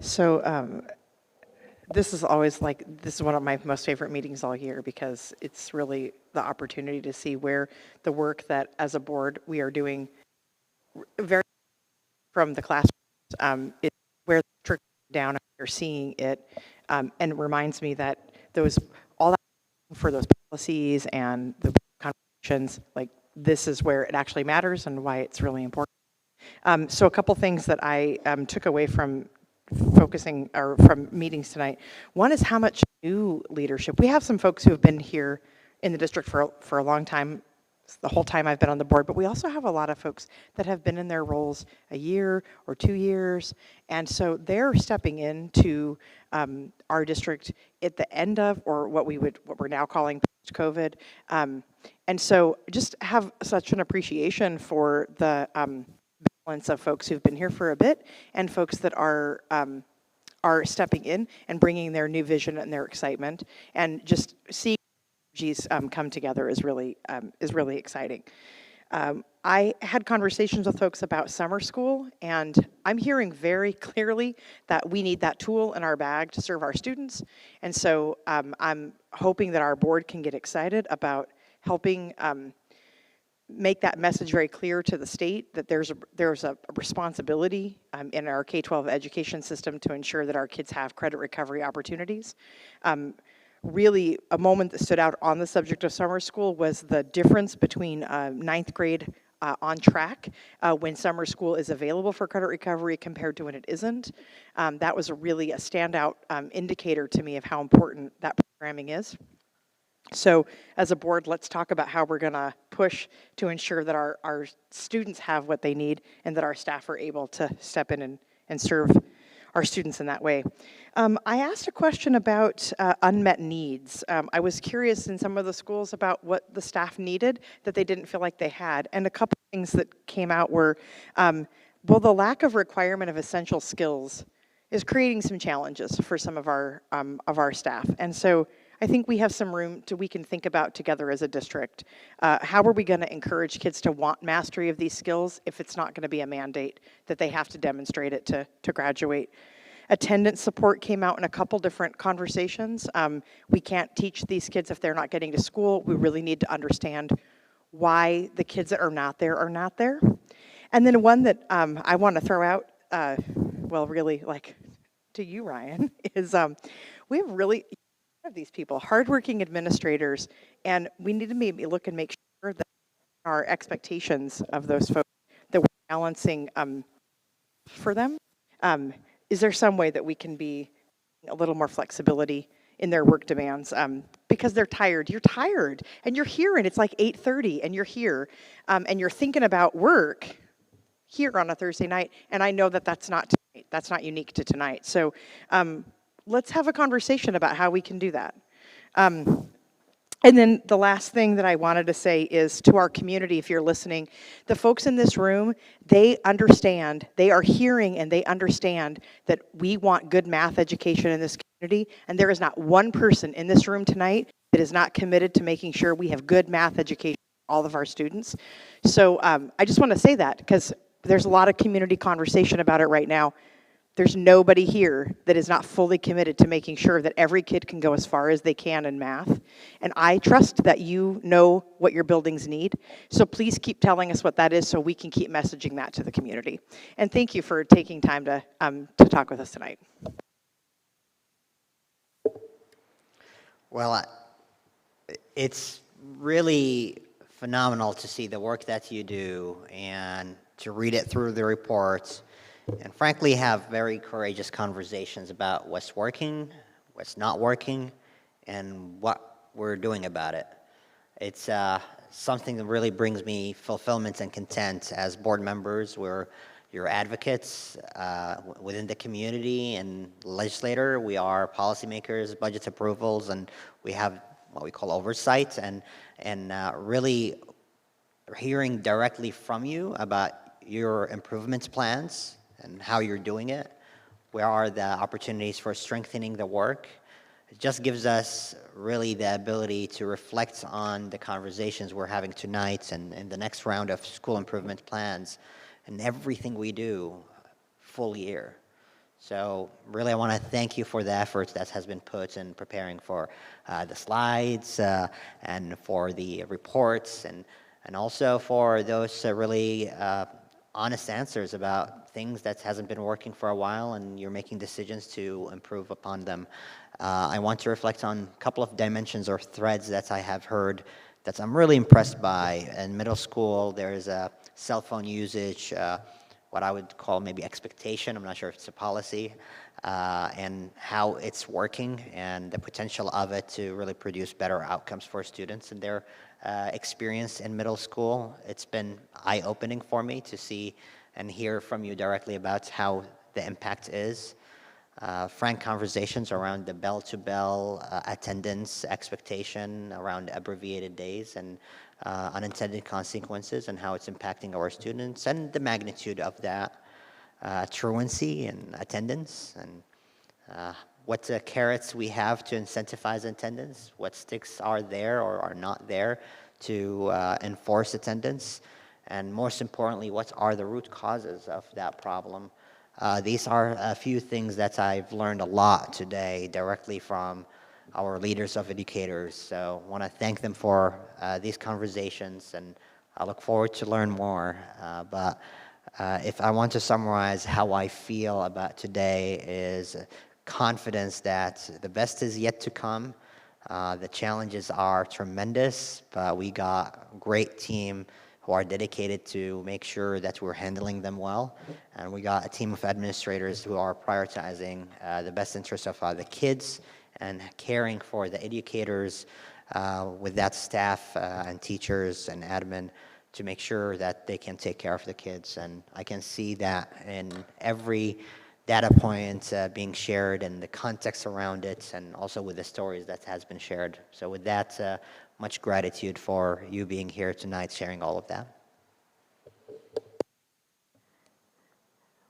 So this is always this is one of my most favorite meetings all year, because it's really the opportunity to see where the work that as a board we are doing very from the classrooms, where it's trickling down, and you're seeing it, and it reminds me that all that for those policies and the conversations, like this is where it actually matters and why it's really important. So a couple things that I took away from focusing or from meetings tonight. One is how much new leadership. We have some folks who have been here in the district for a long time, the whole time I've been on the board, but we also have a lot of folks that have been in their roles a year or 2 years, and so they're stepping into our district at the end of, or what we're now calling post-COVID, and so just have such an appreciation for the balance of folks who've been here for a bit and folks that are stepping in and bringing their new vision and their excitement, and just seeing come together is really exciting. I had conversations with folks about summer school, and I'm hearing very clearly that we need that tool in our bag to serve our students, and so I'm hoping that our board can get excited about helping make that message very clear to the state that there's a responsibility in our K-12 education system to ensure that our kids have credit recovery opportunities. Really, a moment that stood out on the subject of summer school was the difference between ninth grade on track when summer school is available for credit recovery compared to when it isn't. That was really a standout indicator to me of how important that programming is. So as a board, let's talk about how we're gonna push to ensure that our students have what they need and that our staff are able to step in and serve our students in that way. I asked a question about unmet needs. I was curious in some of the schools about what the staff needed that they didn't feel like they had. And a couple of things that came out were, well, the lack of requirement of essential skills is creating some challenges for some of our staff. And so I think we have some room we can think about together as a district. How are we going to encourage kids to want mastery of these skills if it's not going to be a mandate that they have to demonstrate it to graduate? Attendance support came out in a couple different conversations. We can't teach these kids if they're not getting to school. We really need to understand why the kids that are not there are not there. And then one that I want to throw out, well, really like to you, Ryan, is we have really of these people, hardworking administrators, and we need to maybe look and make sure that our expectations of those folks that we're balancing for them. Is there some way that we can be a little more flexibility in their work demands because they're tired. You're tired, and you're here, and it's like 8:30, and you're here, and you're thinking about work here on a Thursday night, and I know that that's not tonight. That's not unique to tonight. So let's have a conversation about how we can do that. And then the last thing that I wanted to say is to our community, if you're listening, the folks in this room, they understand, they are hearing and they understand that we want good math education in this community, and there is not one person in this room tonight that is not committed to making sure we have good math education for all of our students. So I just want to say that because there's a lot of community conversation about it right now. There's nobody here that is not fully committed to making sure that every kid can go as far as they can in math. And I trust that you know what your buildings need. So please keep telling us what that is so we can keep messaging that to the community. And thank you for taking time to talk with us tonight. Well, it's really phenomenal to see the work that you do and to read it through the reports and frankly have very courageous conversations about what's working, what's not working, and what we're doing about it. It's something that really brings me fulfillment and content as board members. We're your advocates within the community and legislator. We are policymakers, budget approvals, and we have what we call oversight, and really hearing directly from you about your improvement plans and how you're doing it. Where are the opportunities for strengthening the work? It just gives us really the ability to reflect on the conversations we're having tonight and the next round of school improvement plans and everything we do full year. So really I want to thank you for the efforts that has been put in preparing for the slides and for the reports and also for those really honest answers about things that hasn't been working for a while and you're making decisions to improve upon them. I want to reflect on a couple of dimensions or threads that I have heard that I'm really impressed by. In middle school, there's a cell phone usage, what I would call maybe expectation, I'm not sure if it's a policy, and how it's working and the potential of it to really produce better outcomes for students and their experience in middle school. It's been eye-opening for me to see and hear from you directly about how the impact is. Frank conversations around the bell-to-bell attendance expectation around abbreviated days and unintended consequences and how it's impacting our students and the magnitude of that truancy and attendance and what carrots we have to incentivize attendance, what sticks are there or are not there to enforce attendance, and most importantly, what are the root causes of that problem. These are a few things that I've learned a lot today directly from our leaders of educators. So I want to thank them for these conversations, and I look forward to learn more. But if I want to summarize how I feel about today is confidence that the best is yet to come. The challenges are tremendous, but we got a great team who are dedicated to make sure that we're handling them well. And we got a team of administrators who are prioritizing the best interests of the kids and caring for the educators with that staff and teachers and admin to make sure that they can take care of the kids. And I can see that in every data point being shared and the context around it, and also with the stories that has been shared. So with that, much gratitude for you being here tonight, sharing all of that.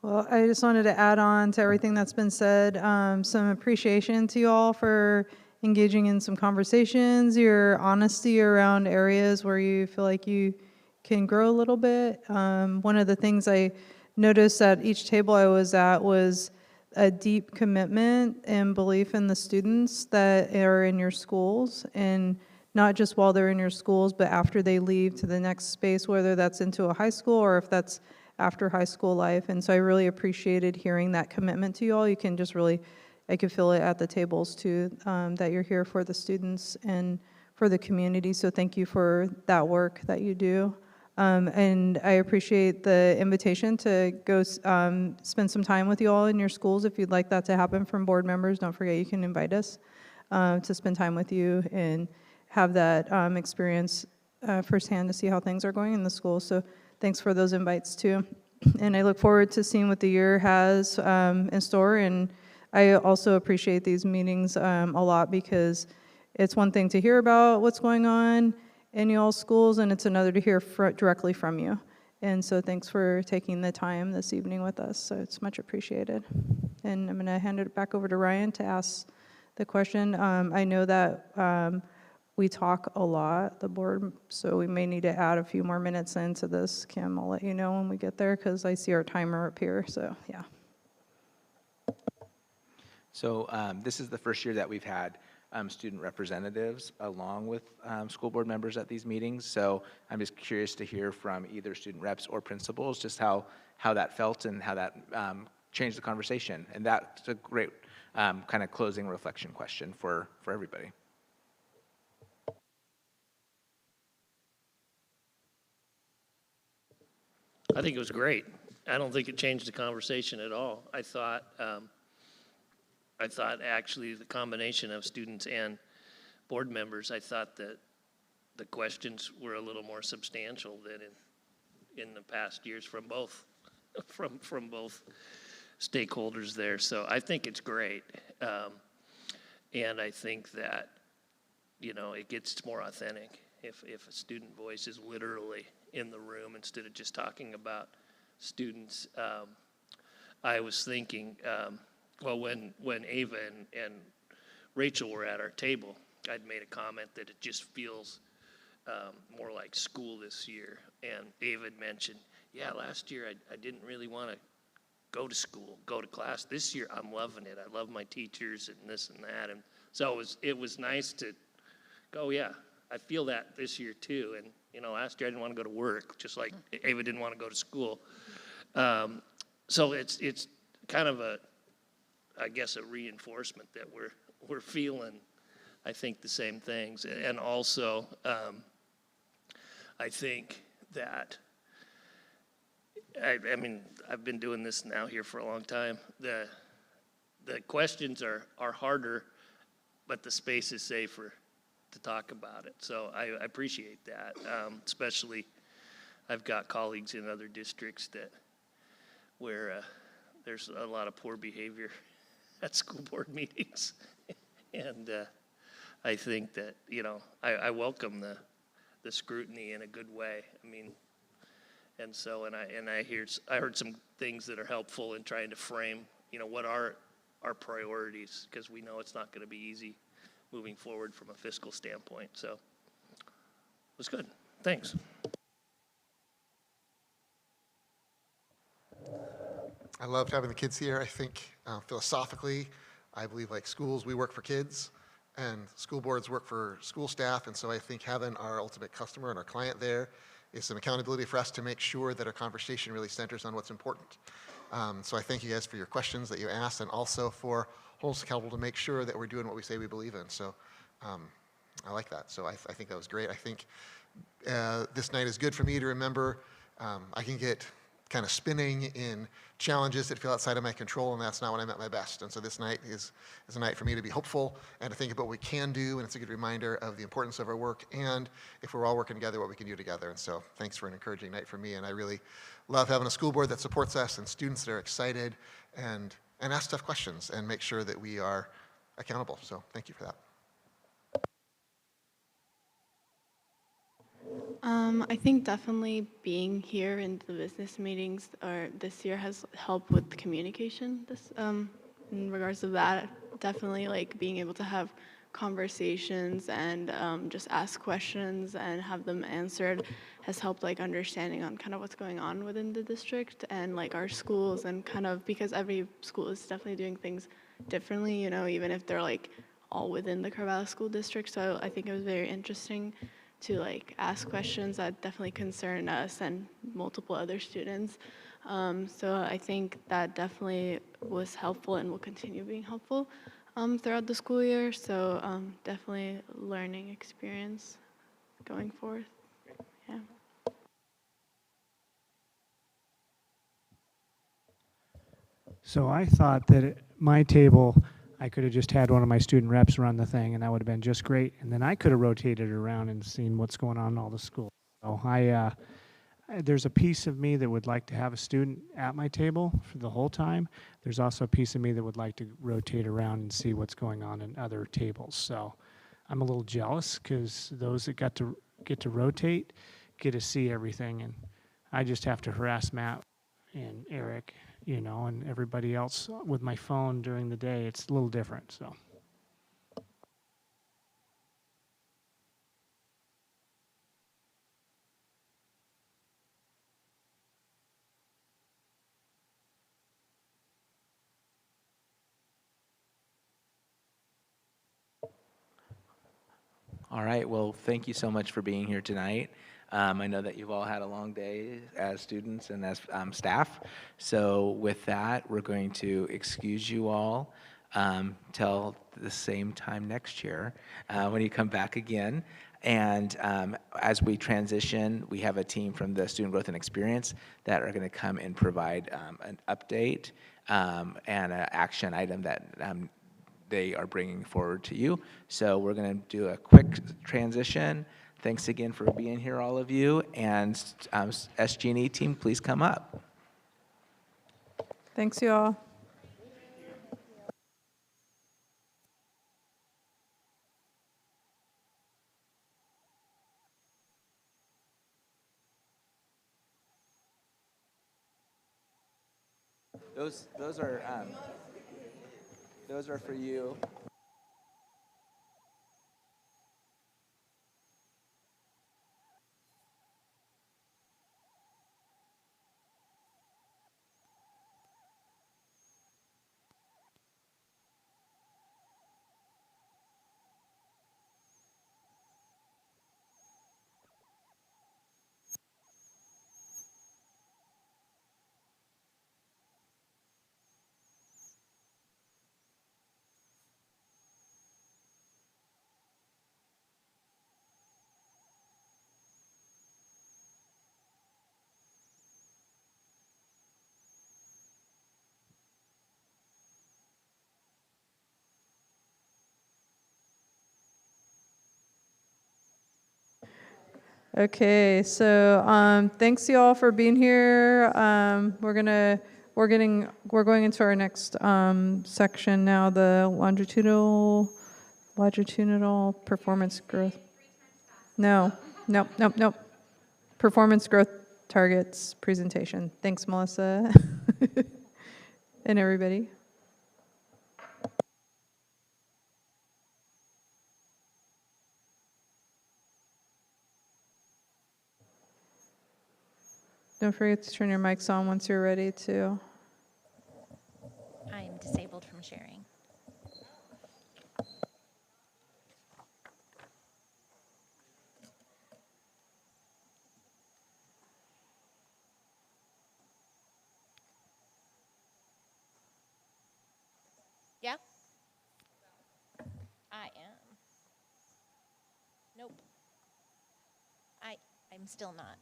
Well, I just wanted to add on to everything that's been said, some appreciation to you all for engaging in some conversations, your honesty around areas where you feel like you can grow a little bit. One of the things I noticed at each table I was at was a deep commitment and belief in the students that are in your schools, and not just while they're in your schools, but after they leave to the next space, whether that's into a high school or if that's after high school life. And so I really appreciated hearing that commitment to you all. You can just really, I could feel it at the tables too, that you're here for the students and for the community. So thank you for that work that you do. And I appreciate the invitation to go spend some time with you all in your schools. If you'd like that to happen from board members, don't forget you can invite us. to spend time with you and have that experience firsthand to see how things are going in the school. So thanks for those invites too. And I look forward to seeing what the year has in store. And I also appreciate these meetings a lot, because it's one thing to hear about what's going on in y'all's schools, and it's another to hear directly from you. And so thanks for taking the time this evening with us. So it's much appreciated. And I'm going to hand it back over to Ryan to ask the question. I know that we talk a lot, the board, so we may need to add a few more minutes into this. Kim, I'll let you know when we get there, because I see our timer up here. So yeah. So this is the first year that we've had student representatives along with school board members at these meetings. So I'm just curious to hear from either student reps or principals just how that felt and how that changed the conversation. And that's a great kind of closing reflection question for everybody. I think it was great. I don't think it changed the conversation at all. I thought actually the combination of students and board members, I thought that the questions were a little more substantial than in the past years from both from both stakeholders there. So I think it's great, and I think that it gets more authentic if a student voice is literally in the room instead of just talking about students. I was thinking. Well, when Ava and Rachel were at our table, I'd made a comment that it just feels more like school this year. And Ava had mentioned, yeah, last year I didn't really want to go to school, go to class. This year I'm loving it. I love my teachers and this and that. And so it was nice to go, yeah, I feel that this year too. And, last year I didn't want to go to work, just like Ava didn't want to go to school. So it's kind of I guess a reinforcement that we're feeling, I think, the same things. And also, I think that, I mean, I've been doing this now here for a long time. The questions are harder, but the space is safer to talk about it. So I appreciate that, especially I've got colleagues in other districts where there's a lot of poor behavior at school board meetings. And I think that, I welcome the scrutiny in a good way. I mean, and so, I heard some things that are helpful in trying to frame, what are our priorities, because we know it's not going to be easy moving forward from a fiscal standpoint. So it was good. Thanks. I loved having the kids here. I think philosophically, I believe like schools, we work for kids, and school boards work for school staff. And so I think having our ultimate customer and our client there is some accountability for us to make sure that our conversation really centers on what's important. So I thank you guys for your questions that you asked, and also for holding us accountable to make sure that we're doing what we say we believe in. So I like that. So I think that was great. I think this night is good for me to remember. I can get kind of spinning in challenges that feel outside of my control, and that's not when I'm at my best. And so this night is a night for me to be hopeful and to think about what we can do, and it's a good reminder of the importance of our work, and if we're all working together, what we can do together. And so thanks for an encouraging night for me, and I really love having a school board that supports us and students that are excited and ask tough questions and make sure that we are accountable. So thank you for that. I think definitely being here in the business meetings this year has helped with communication. In regards to that, definitely like being able to have conversations and just ask questions and have them answered has helped like understanding on kind of what's going on within the district and like our schools, and kind of because every school is definitely doing things differently, even if they're like all within the Corvallis school district. So I think it was very interesting to like ask questions that definitely concern us and multiple other students. So I think that definitely was helpful and will continue being helpful throughout the school year. So definitely learning experience going forth. Yeah. So I thought that at my table, I could have just had one of my student reps run the thing, and that would have been just great. And then I could have rotated around and seen what's going on in all the schools. So there's a piece of me that would like to have a student at my table for the whole time. There's also a piece of me that would like to rotate around and see what's going on in other tables. So I'm a little jealous because those that get to rotate get to see everything, and I just have to harass Matt and Eric, you know, and everybody else with my phone during the day. It's a little different, so. All right, well, thank you so much for being here tonight. I know that you've all had a long day as students and as staff. So with that, we're going to excuse you all till the same time next year when you come back again. And as we transition, we have a team from the Student Growth and Experience that are going to come and provide an update and an action item that they are bringing forward to you. So we're going to do a quick transition. Thanks again for being here, all of you. And SG&E team, please come up. Thanks, you all. Those are for you. Okay, so thanks you all for being here. We're going into our next section now, the longitudinal performance growth. Nope. Performance growth targets presentation. Thanks, Melissa, and everybody. Don't forget to turn your mics on once you're ready to. I am disabled from sharing. Yeah? I am. Nope. I'm still not.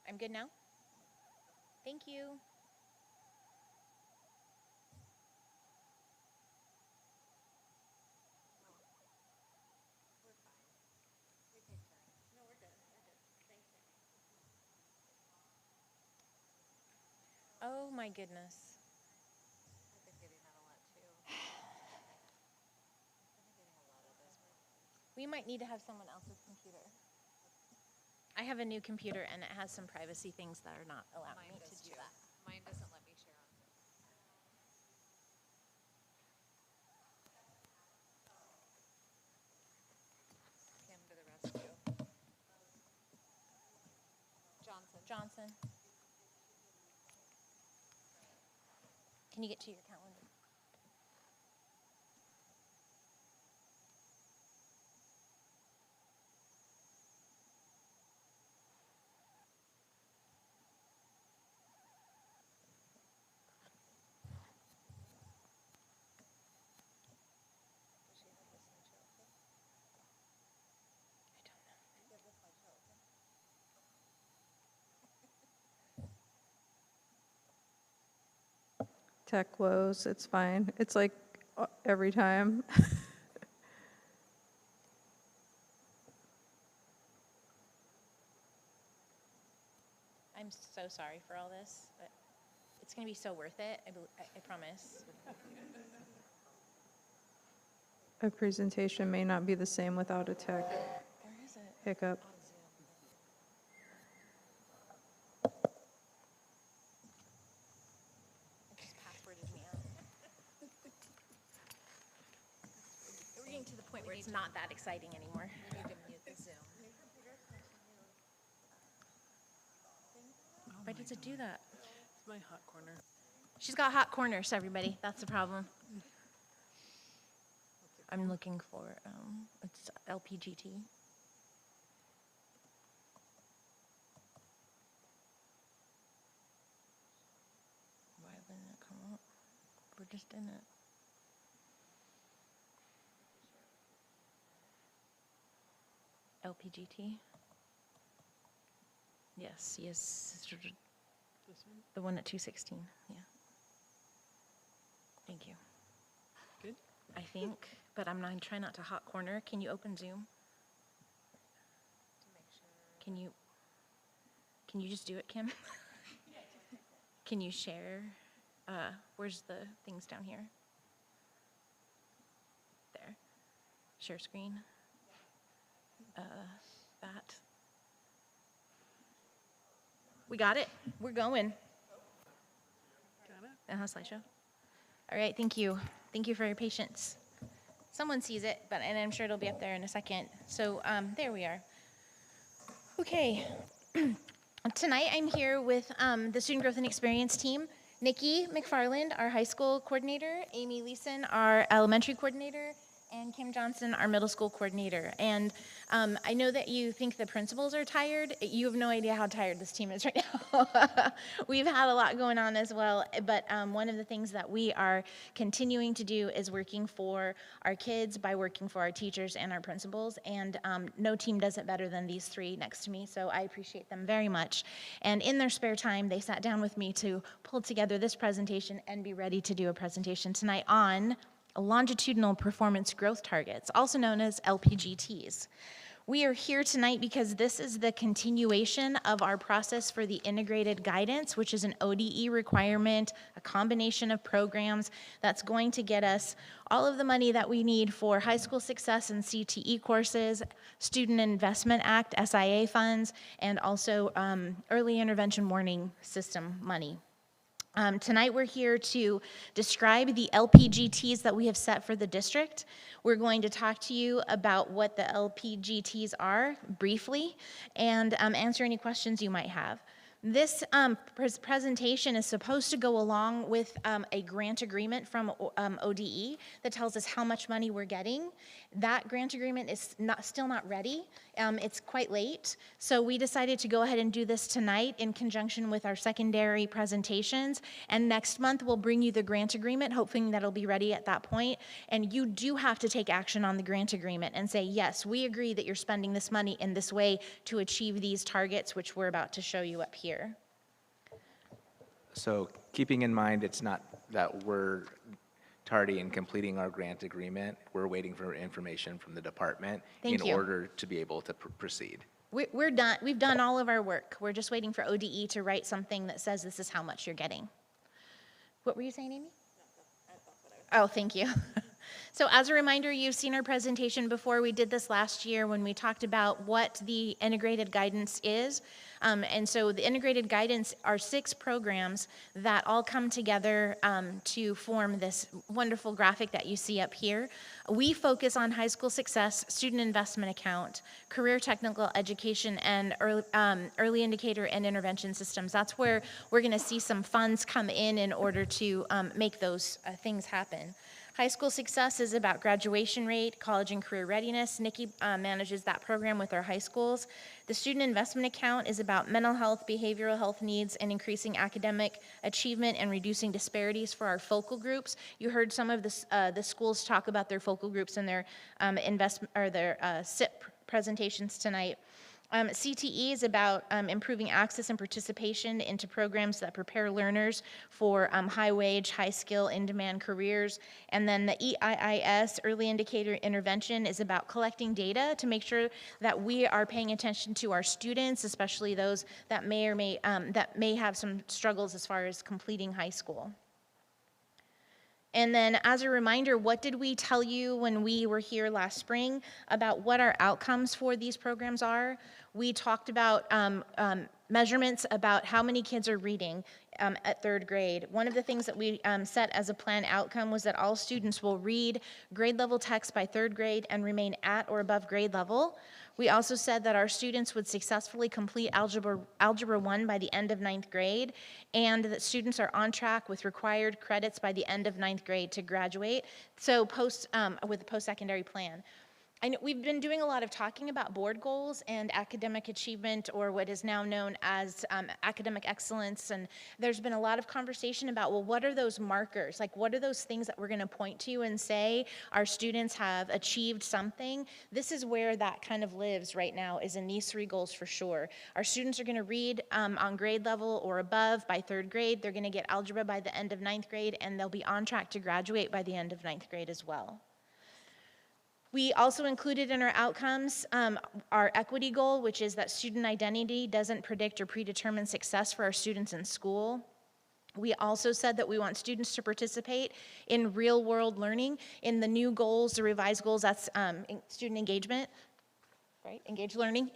I'm good now? Thank you. Oh my goodness. We might need to have someone else's computer. I have a new computer and it has some privacy things that are not allowing me to do that. Mine doesn't let me share on. Kim to the rescue. Johnson. Can you get to your calendar? tech woes. It's fine. It's like every time. I'm so sorry for all this, but it's going to be so worth it. I promise. A presentation may not be the same without a tech Where is it? hiccup. It just passworded me out. We're getting to the point where it's not that exciting anymore. We need to mute the Zoom. Why does it do that? It's my hot corner. She's got hot corners, everybody. That's the problem. I'm looking for, it's LPGT. Why didn't it come up? We're just in it. LPGT? Yes, yes. This one? The one at 216, yeah. Thank you. Good? I think, but I'm trying not to hot corner. Can you open Zoom? Can you just do it, Kim? Can you share? Where's the things down here? There. Share screen. That. We got it. We're going. Got it? Slideshow. All right, thank you. Thank you for your patience. Someone sees it, and I'm sure it'll be up there in a second. So there we are. Okay. Tonight I'm here with the Student Growth and Experience team. Nikki McFarland, our high school coordinator, Amy Leeson, our elementary coordinator, and Kim Johnson, our middle school coordinator. And I know that you think the principals are tired. You have no idea how tired this team is right now. We've had a lot going on as well, but one of the things that we are continuing to do is working for our kids by working for our teachers and our principals, and no team does it better than these three next to me, so I appreciate them very much. And in their spare time, they sat down with me to pull together this presentation and be ready to do a presentation tonight on longitudinal performance growth targets, also known as LPGTs. We are here tonight because this is the continuation of our process for the integrated guidance, which is an ODE requirement, a combination of programs that's going to get us all of the money that we need for high school success and CTE courses, Student Investment Act, SIA funds, and also early intervention warning system money. Tonight we're here to describe the LPGTs that we have set for the district. We're going to talk to you about what the LPGTs are briefly and answer any questions you might have. This presentation is supposed to go along with a grant agreement from ODE that tells us how much money we're getting. That grant agreement is still not ready. It's quite late, so we decided to go ahead and do this tonight in conjunction with our secondary presentations, and next month we'll bring you the grant agreement, hoping that it'll be ready at that point. And you do have to take action on the grant agreement and say, yes, we agree that you're spending this money in this way to achieve these targets, which we're about to show you up here. So keeping in mind, it's not that we're tardy in completing our grant agreement. We're waiting for information from the department in order to be able to proceed. We're done. We've done all of our work. We're just waiting for ODE to write something that says this is how much you're getting. What were you saying, Amy? Oh, thank you. So as a reminder, you've seen our presentation before. We did this last year when we talked about what the integrated guidance is. And so the integrated guidance are 6 programs that all come together to form this wonderful graphic that you see up here. We focus on high school success, student investment account, career technical education, and early indicator and intervention systems. That's where we're going to see some funds come in order to make those things happen. High school success is about graduation rate, college and career readiness. Nikki manages that program with our high schools. The student investment account is about mental health, behavioral health needs, and increasing academic achievement and reducing disparities for our focal groups. You heard some of the schools talk about their focal groups in their SIP presentations tonight. CTE is about improving access and participation into programs that prepare learners for high-wage, high-skill, in-demand careers. And then the EIIS, Early Indicator Intervention, is about collecting data to make sure that we are paying attention to our students, especially those that may have some struggles as far as completing high school. And then as a reminder, what did we tell you when we were here last spring about what our outcomes for these programs are? We talked about measurements about how many kids are reading at 3rd grade. One of the things that we set as a planned outcome was that all students will read grade level text by 3rd grade and remain at or above grade level. We also said that our students would successfully complete Algebra 1 by the end of 9th grade, and that students are on track with required credits by the end of 9th grade to graduate, so with a post-secondary plan. I know we've been doing a lot of talking about board goals and academic achievement, or what is now known as academic excellence, and there's been a lot of conversation about, well, what are those markers? Like, what are those things that we're going to point to and say our students have achieved something? This is where that kind of lives right now, is in these 3 goals for sure. Our students are going to read on grade level or above by 3rd grade. They're going to get algebra by the end of 9th grade, and they'll be on track to graduate by the end of 9th grade as well. We also included in our outcomes our equity goal, which is that student identity doesn't predict or predetermine success for our students in school. We also said that we want students to participate in real-world learning. In the new goals, the revised goals, that's student engagement, right? Engaged learning.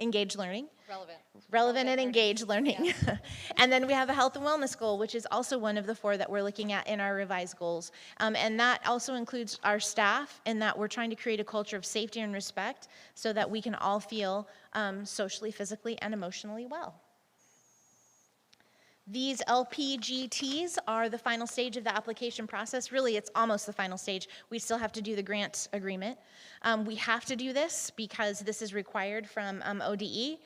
Relevant and engaged learning. Yeah. And then we have a health and wellness goal, which is also one of the 4 that we're looking at in our revised goals. And that also includes our staff, in that we're trying to create a culture of safety and respect so that we can all feel socially, physically, and emotionally well. These LPGTs are the final stage of the application process. Really, it's almost the final stage. We still have to do the grant agreement. We have to do this because this is required from ODE.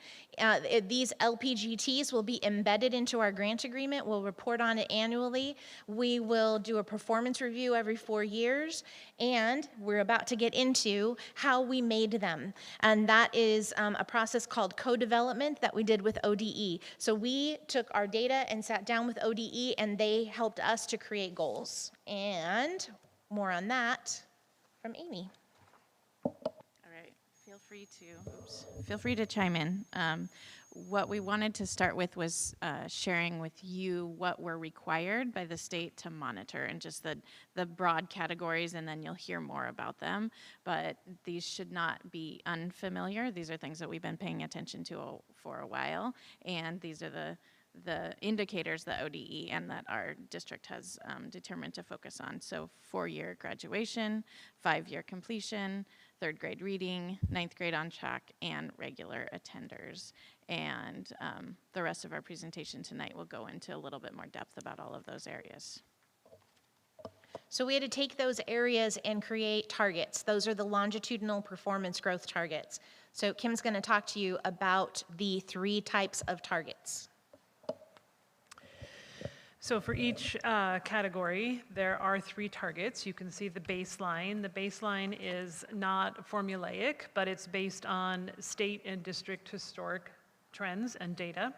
These LPGTs will be embedded into our grant agreement. We'll report on it annually. We will do a performance review every 4 years, and we're about to get into how we made them. And that is a process called co-development that we did with ODE. So we took our data and sat down with ODE, and they helped us to create goals. And more on that from Amy. All right, feel free to chime in. What we wanted to start with was sharing with you what we're required by the state to monitor, and just the broad categories, and then you'll hear more about them. But these should not be unfamiliar. These are things that we've been paying attention to for a while, and these are the indicators that ODE and that our district has determined to focus on. So 4-year graduation, 5-year completion, 3rd grade reading, 9th grade on track, and regular attenders. And the rest of our presentation tonight will go into a little bit more depth about all of those areas. So we had to take those areas and create targets. Those are the longitudinal performance growth targets. So Kim's going to talk to you about the 3 types of targets. So for each category, there are 3 targets. You can see the baseline. The baseline is not formulaic, but it's based on state and district historic trends and data.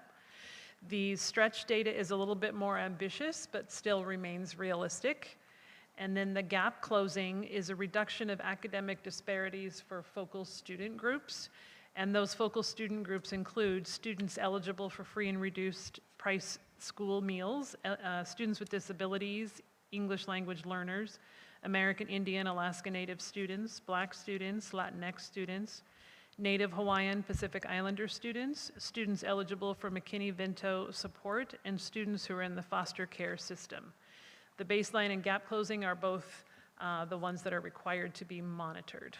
The stretch data is a little bit more ambitious, but still remains realistic. And then the gap closing is a reduction of academic disparities for focal student groups. And those focal student groups include students eligible for free and reduced price school meals, students with disabilities, English language learners, American Indian, Alaska Native students, Black students, Latinx students, Native Hawaiian Pacific Islander students, students eligible for McKinney-Vento support, and students who are in the foster care system. The baseline and gap closing are both the ones that are required to be monitored.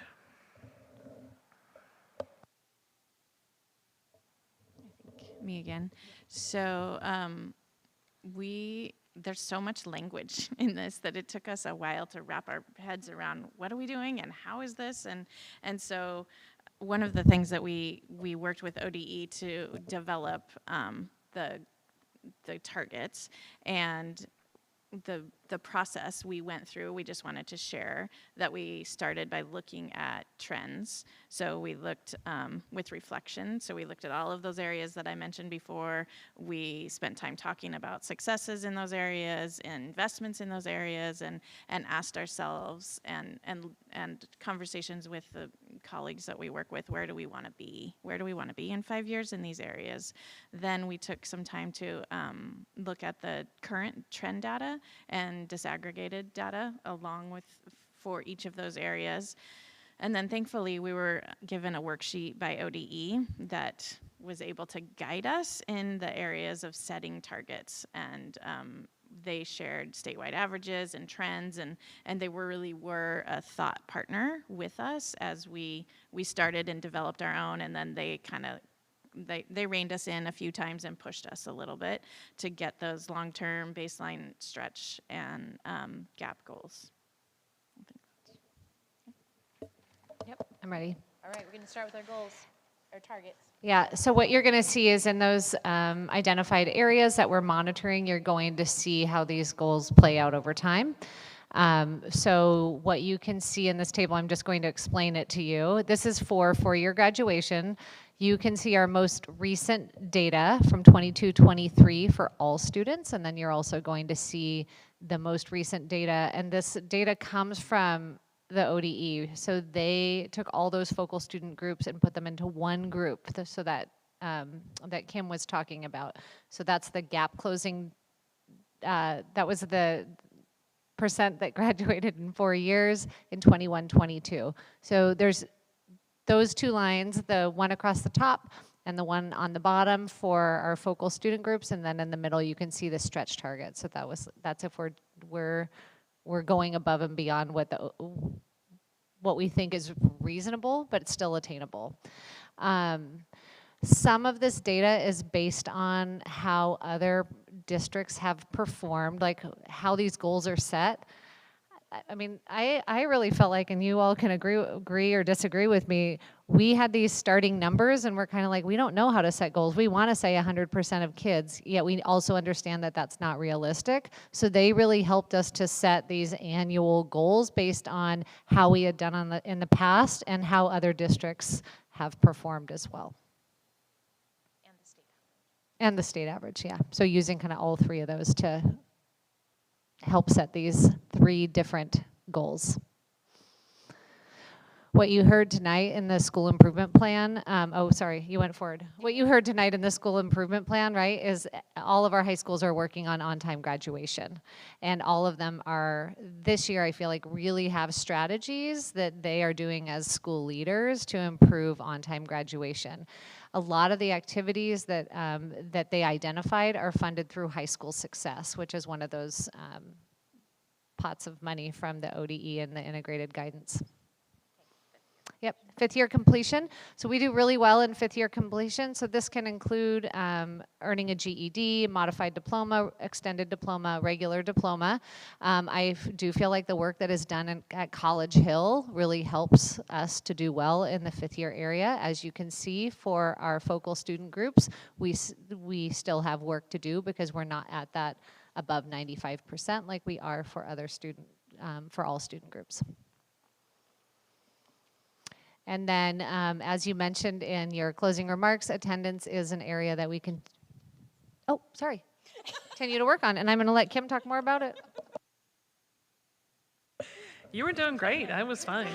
Me again. So there's so much language in this that it took us a while to wrap our heads around what are we doing and how is this, and so one of the things that we worked with ODE to develop the targets, and the the process we went through, we just wanted to share that we started by looking at trends. So we looked with reflection. So we looked at all of those areas that I mentioned before. We spent time talking about successes in those areas, and investments in those areas, and asked ourselves and conversations with the colleagues that we work with, where do we want to be? Where do we want to be in 5 years in these areas? Then we took some time to look at the current trend data and disaggregated data along with for each of those areas. And then thankfully we were given a worksheet by ODE that was able to guide us in the areas of setting targets, and they shared statewide averages and trends, and they really were a thought partner with us as we started and developed our own, and then they kind of they reined us in a few times and pushed us a little bit to get those long-term baseline, stretch, and gap goals. Yep, I'm ready. All right, we're going to start with our goals, our targets. Yeah, so what you're going to see is in those identified areas that we're monitoring, you're going to see how these goals play out over time. So what you can see in this table, I'm just going to explain it to you. This is for four-year graduation. You can see our most recent data from 22-23 for all students, and then you're also going to see the most recent data, and this data comes from the ODE. So they took all those focal student groups and put them into one group, so that that Kim was talking about. So that's the gap closing, that was the percent that graduated in 4 years in 21-22. So there's those two lines, the one across the top and the one on the bottom for our focal student groups, and then in the middle you can see the stretch target. So that's if we're going above and beyond what we think is reasonable, but it's still attainable. Some of this data is based on how other districts have performed, like how these goals are set. I mean, I really felt like, and you all can agree or disagree with me, we had these starting numbers and we're kind of like, we don't know how to set goals. We want to say 100% of kids, yet we also understand that that's not realistic. So they really helped us to set these annual goals based on how we had done in the past and how other districts have performed as well. And the state average, yeah. So using kind of all three of those to help set these three different goals. What you heard tonight in the school improvement plan, oh, sorry, you went forward. What you heard tonight in the school improvement plan, right, is all of our high schools are working on on-time graduation. And all of them are, this year, I feel like really have strategies that they are doing as school leaders to improve on-time graduation. A lot of the activities that, that they identified are funded through High School Success, which is one of those pots of money from the ODE and the integrated guidance. Yep, fifth year completion. So we do really well in fifth year completion. So this can include earning a GED, modified diploma, extended diploma, regular diploma. I do feel like the work that is done at College Hill really helps us to do well in the fifth year area. As you can see, for our focal student groups, we still have work to do because we're not at that above 95% like we are for other for all student groups. And then, as you mentioned in your closing remarks, attendance is an area that we can, continue to work on. And I'm going to let Kim talk more about it. You were doing great. I was fine.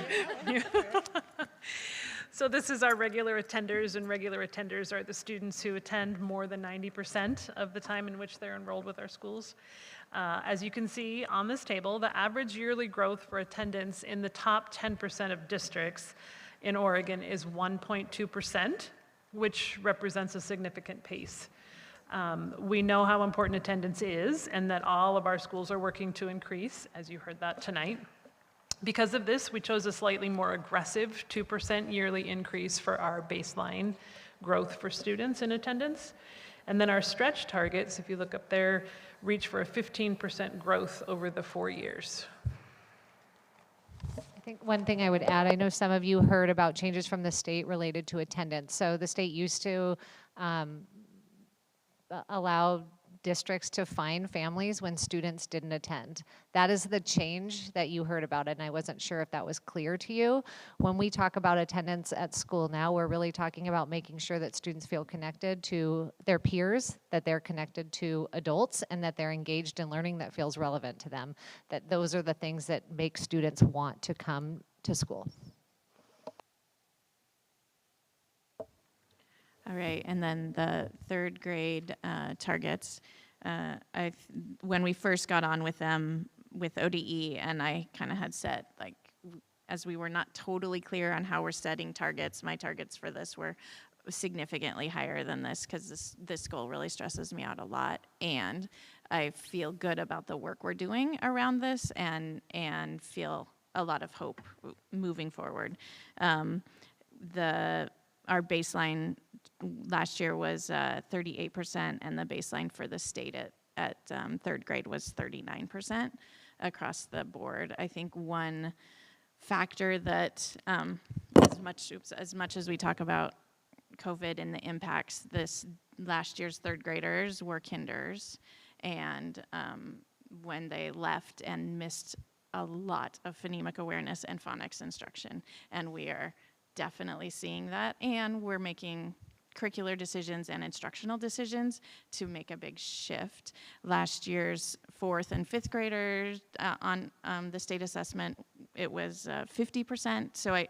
So this is our regular attenders, and regular attenders are the students who attend more than 90% of the time in which they're enrolled with our schools. As you can see on this table, the average yearly growth for attendance in the top 10% of districts in Oregon is 1.2%, which represents a significant pace. We know how important attendance is and that all of our schools are working to increase, as you heard that tonight. Because of this, we chose a slightly more aggressive 2% yearly increase for our baseline growth for students in attendance. And then our stretch targets, if you look up there, reach for a 15% growth over the 4 years. I think one thing I would add, I know some of you heard about changes from the state related to attendance. So the state used to allow districts to fine families when students didn't attend. That is the change that you heard about, and I wasn't sure if that was clear to you. When we talk about attendance at school now, we're really talking about making sure that students feel connected to their peers, that they're connected to adults, and that they're engaged in learning that feels relevant to them. That those are the things that make students want to come to school. All right, and then the third grade targets. When we first got on with them with ODE, and I kind of had said, like, as we were not totally clear on how we're setting targets, my targets for this were significantly higher than this, because this goal really stresses me out a lot, and I feel good about the work we're doing around this, and feel a lot of hope moving forward. Our baseline last year was 38%, and the baseline for the state at third grade was 39% across the board. I think one factor that, as much as we talk about COVID and the impacts, this last year's third graders were kinders, and when they left and missed a lot of phonemic awareness and phonics instruction, and we are definitely seeing that, and we're making curricular decisions and instructional decisions to make a big shift. Last year's 4th and 5th graders on the state assessment, it was 50%. So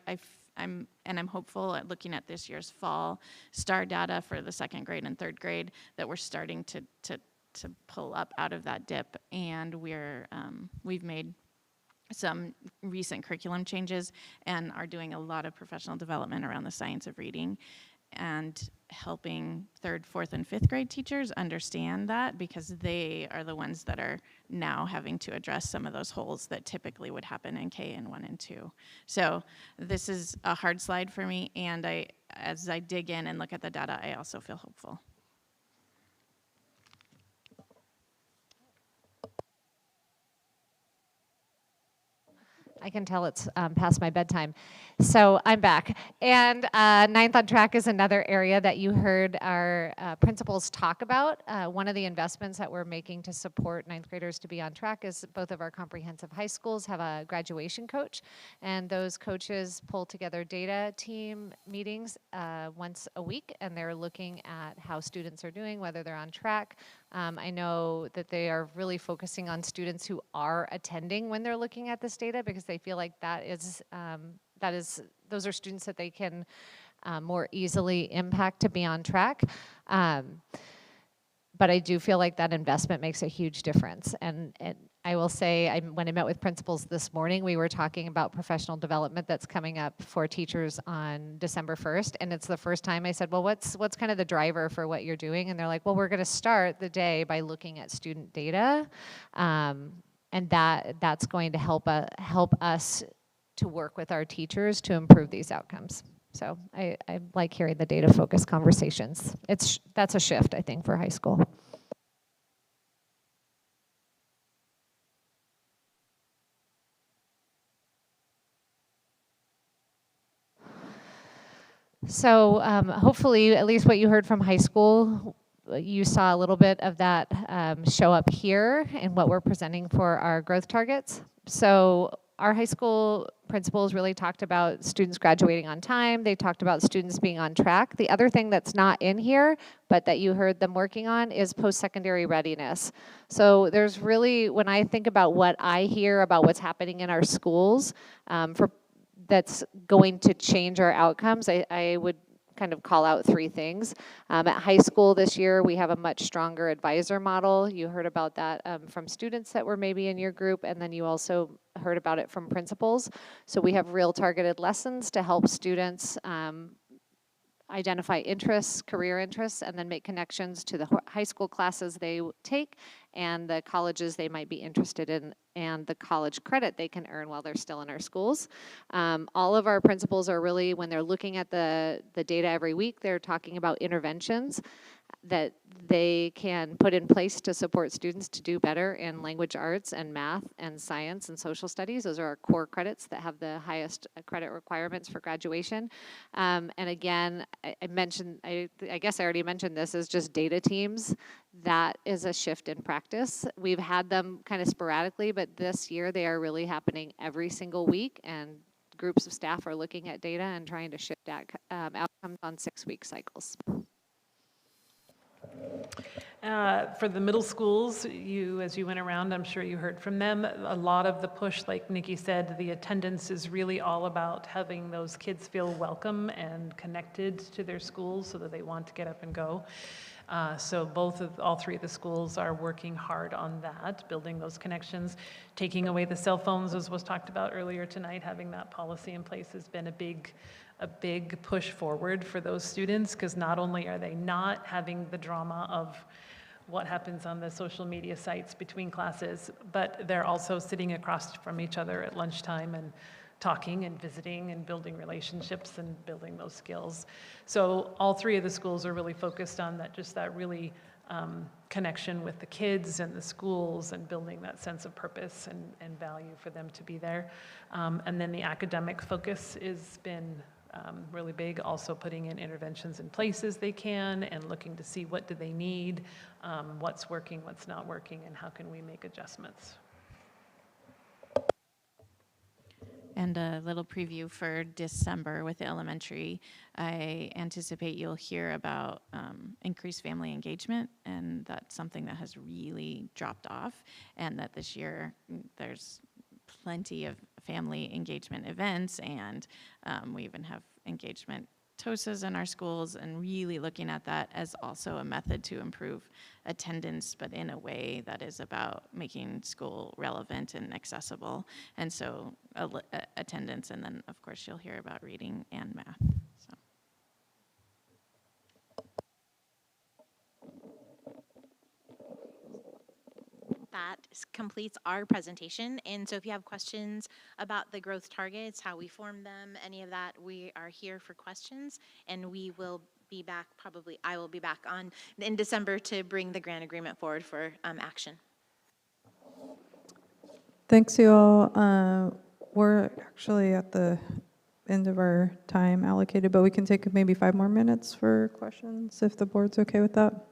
I'm hopeful at looking at this year's fall STAR data for the 2nd grade and 3rd grade that we're starting to pull up out of that dip, and we've made some recent curriculum changes and are doing a lot of professional development around the science of reading and helping 3rd, 4th, and 5th grade teachers understand that, because they are the ones that are now having to address some of those holes that typically would happen in K and 1 and 2. So this is a hard slide for me, and as I dig in and look at the data, I also feel hopeful. I can tell it's past my bedtime. So I'm back. And Ninth on Track is another area that you heard our principals talk about. One of the investments that we're making to support 9th graders to be on track is both of our comprehensive high schools have a graduation coach. And those coaches pull together data team meetings once a week. And they're looking at how students are doing, whether they're on track. I know that they are really focusing on students who are attending when they're looking at this data, because they feel like those are students that they can more easily impact to be on track. But I do feel like that investment makes a huge difference. And I will say, when I met with principals this morning, we were talking about professional development that's coming up for teachers on December 1st. And it's the first time I said, well, what's kind of the driver for what you're doing? And they're like, well, we're going to start the day by looking at student data. And that's going to help us to work with our teachers to improve these outcomes. So I like hearing the data-focused conversations. That's a shift, I think, for high school. So hopefully, at least what you heard from high school, you saw a little bit of that show up here in what we're presenting for our growth targets. So our high school principals really talked about students graduating on time. They talked about students being on track. The other thing that's not in here, but that you heard them working on, is post-secondary readiness. So there's really, when I think about what I hear about what's happening in our schools, that's going to change our outcomes, I would kind of call out 3 things. At high school this year, we have a much stronger advisor model. You heard about that from students that were maybe in your group, and then you also heard about it from principals. So we have real targeted lessons to help students identify interests, career interests, and then make connections to the high school classes they take and the colleges they might be interested in and the college credit they can earn while they're still in our schools. All of our principals are really, when they're looking at the data every week, they're talking about interventions that they can put in place to support students to do better in language arts and math and science and social studies. Those are our core credits that have the highest credit requirements for graduation. And again, I guess I already mentioned this, is just data teams that is a shift in practice. We've had them kind of sporadically, but this year they are really happening every single week, and groups of staff are looking at data and trying to shift outcomes on 6-week cycles. For the middle schools, as you went around, I'm sure you heard from them, a lot of the push, like Nikki said, the attendance is really all about having those kids feel welcome and connected to their schools so that they want to get up and go. So all three of the schools are working hard on that, building those connections. Taking away the cell phones, as was talked about earlier tonight, having that policy in place has been a big push forward for those students, because not only are they not having the drama of what happens on the social media sites between classes, but they're also sitting across from each other at lunchtime and talking and visiting and building relationships and building those skills. So all three of the schools are really focused on that really connection with the kids and the schools and building that sense of purpose and value for them to be there. And then the academic focus has been really big, also putting in interventions in places they can and looking to see what do they need, what's working, what's not working, and how can we make adjustments. And a little preview for December with the elementary. I anticipate you'll hear about increased family engagement, and that's something that has really dropped off, and that this year there's plenty of family engagement events, and we even have engagement TOSAs in our schools, and really looking at that as also a method to improve attendance, but in a way that is about making school relevant and accessible. And so attendance, and then of course you'll hear about reading and math. So. That completes our presentation. And so if you have questions about the growth targets, how we form them, any of that, we are here for questions. And we will be back, I will be back in December to bring the grant agreement forward for action. Thanks, you all. We're actually at the end of our time allocated, but we can take maybe 5 more minutes for questions if the board's okay with that.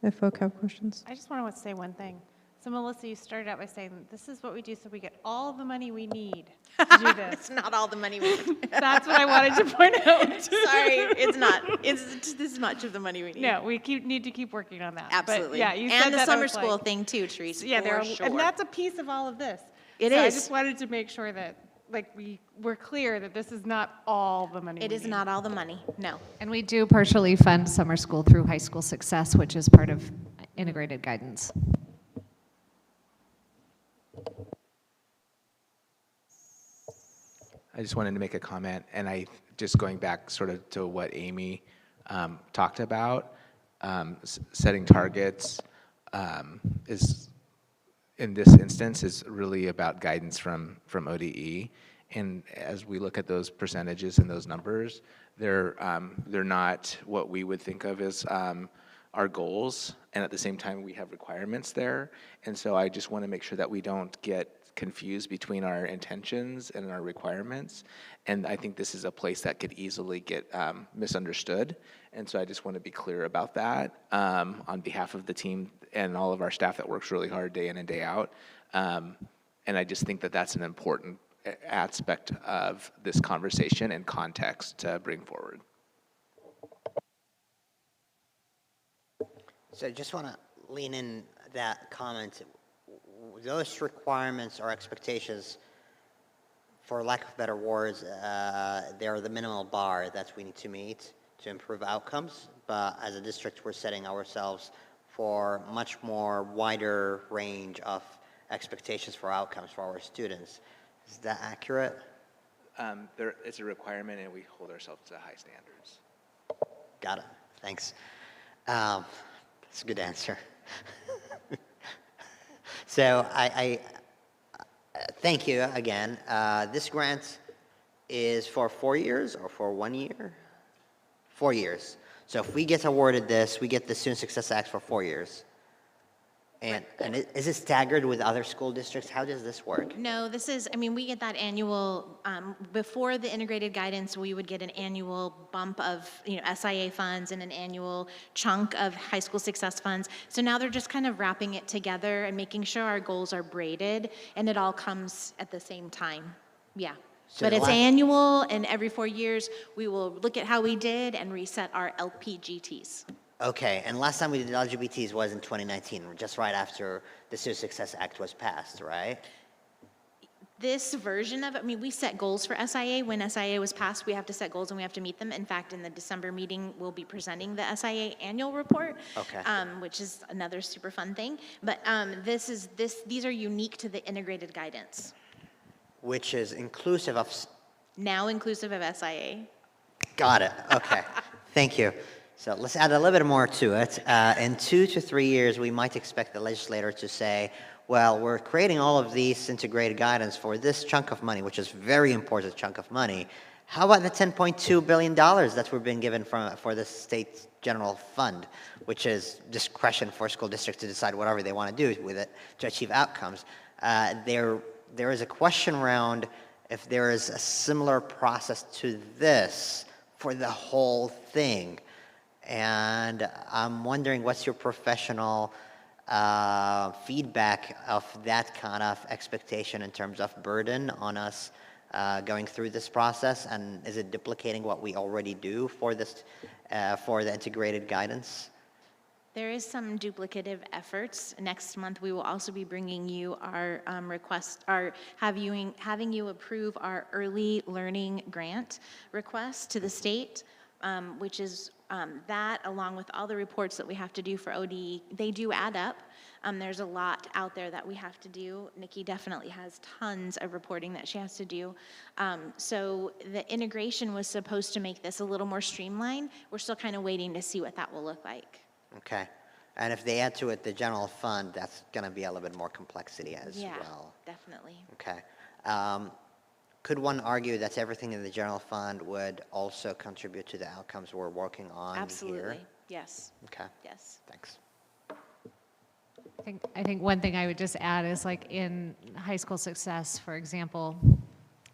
If folk have questions. I just want to say one thing. So Melissa, you started out by saying, this is what we do so we get all the money we need to do this. It's not all the money we need. That's what I wanted to point out. Sorry, it's not. It's this much of the money we need. No, we need to keep working on that. Absolutely. But yeah, you and said the that, summer school thing too, Teresa. Yeah, sure. And that's a piece of all of this. It so is. I just wanted to make sure that we're clear that this is not all the money. It is not all the money, no. And we do partially fund summer school through High School Success, which is part of integrated guidance. I just wanted to make a comment, and just going back sort of to what Amy talked about, setting targets is, in this instance, is really about guidance from ODE. And as we look at those percentages and those numbers, they're not what we would think of as our goals, and at the same time we have requirements there. And so I just want to make sure that we don't get confused between our intentions and our requirements. And I think this is a place that could easily get misunderstood. And so I just want to be clear about that on behalf of the team and all of our staff that works really hard day in and day out. And I just think that that's an important aspect of this conversation and context to bring forward. So I just want to lean in that comment. Those requirements or expectations, for lack of better words, they're the minimal bar that we need to meet to improve outcomes. But as a district, we're setting ourselves for much more wider range of expectations for outcomes for our students. Is that accurate? It's a requirement, and we hold ourselves to high standards. Got it. Thanks. That's a good answer. So I thank you again. This grant is for 4 years or for 1 year? 4 years. So if we get awarded this, we get the Student Success Act for 4 years. And is it staggered with other school districts? How does this work? No, this is, I mean, we get that annual, before the integrated guidance, we would get an annual bump of, SIA funds and an annual chunk of high school success funds. So now they're just kind of wrapping it together and making sure our goals are braided and it all comes at the same time. Yeah. So But the it's last- annual, and every 4 years, we will look at how we did and reset our LPGTs. Okay, and last time we did LGBTs was in 2019, just right after the Student Success Act was passed, right? This version of it, I mean, we set goals for SIA. When SIA was passed, we have to set goals and we have to meet them. In fact, in the December meeting, we'll be presenting the SIA annual report, Okay. Which is another super fun thing. But these are unique to the integrated guidance, Which is inclusive of... now inclusive of SIA. Got it, okay. Thank you. So let's add a little bit more to it. In 2 to 3 years, we might expect the legislator to say, well, we're creating all of these integrated guidance for this chunk of money, which is very important chunk of money. How about the $10.2 billion that we've been given for the state general fund, which is discretion for school districts to decide whatever they want to do with it to achieve outcomes? There is a question around if there is a similar process to this for the whole thing. And I'm wondering what's your professional feedback of that kind of expectation in terms of burden on us going through this process, and is it duplicating what we already do for this for the integrated guidance? There is some duplicative efforts. Next month, we will also be bringing you our request, having you approve our early learning grant request to the state, which is that, along with all the reports that we have to do for ODE, they do add up. There's a lot out there that we have to do. Nikki definitely has tons of reporting that she has to do. So the integration was supposed to make this a little more streamlined. We're still kind of waiting to see what that will look like. Okay. And if they add to it the general fund, that's going to be a little bit more complexity as well. Yeah, definitely. Okay. Could one argue that everything in the general fund would also contribute to the outcomes we're working on Absolutely. here? Yes. Okay. Yes. Thanks. I think one thing I would just add is, like, in high school success, for example,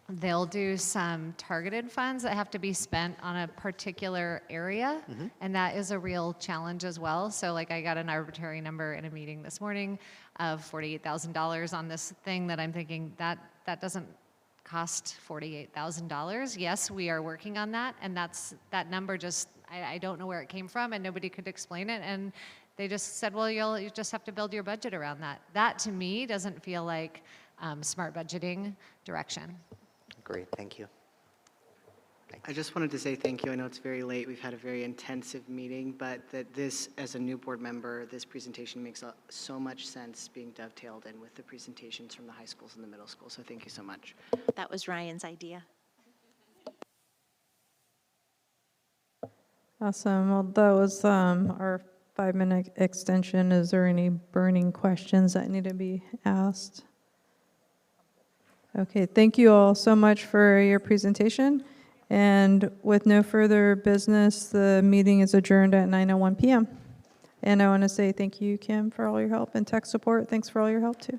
they'll do some targeted funds that have to be spent on a particular area, and that is a real challenge as well. So, like, I got an arbitrary number in a meeting this morning of $48,000 on this thing that I'm thinking that doesn't cost $48,000. Yes, we are working on that, and that number just, I don't know where it came from, and nobody could explain it, and they just said, well, you just have to build your budget around that. That, to me, doesn't feel like smart budgeting direction. Great, thank you. I just wanted to say thank you. I know it's very late. We've had a very intensive meeting, but that this, as a new board member, this presentation makes so much sense being dovetailed in with the presentations from the high schools and the middle school. So thank you so much. That was Ryan's idea. Awesome. Well, that was our 5-minute extension. Is there any burning questions that need to be asked? Okay, thank you all so much for your presentation. And with no further business, the meeting is adjourned at 9:01 p.m. And I want to say thank you, Kim, for all your help, and tech support. Thanks for all your help, too.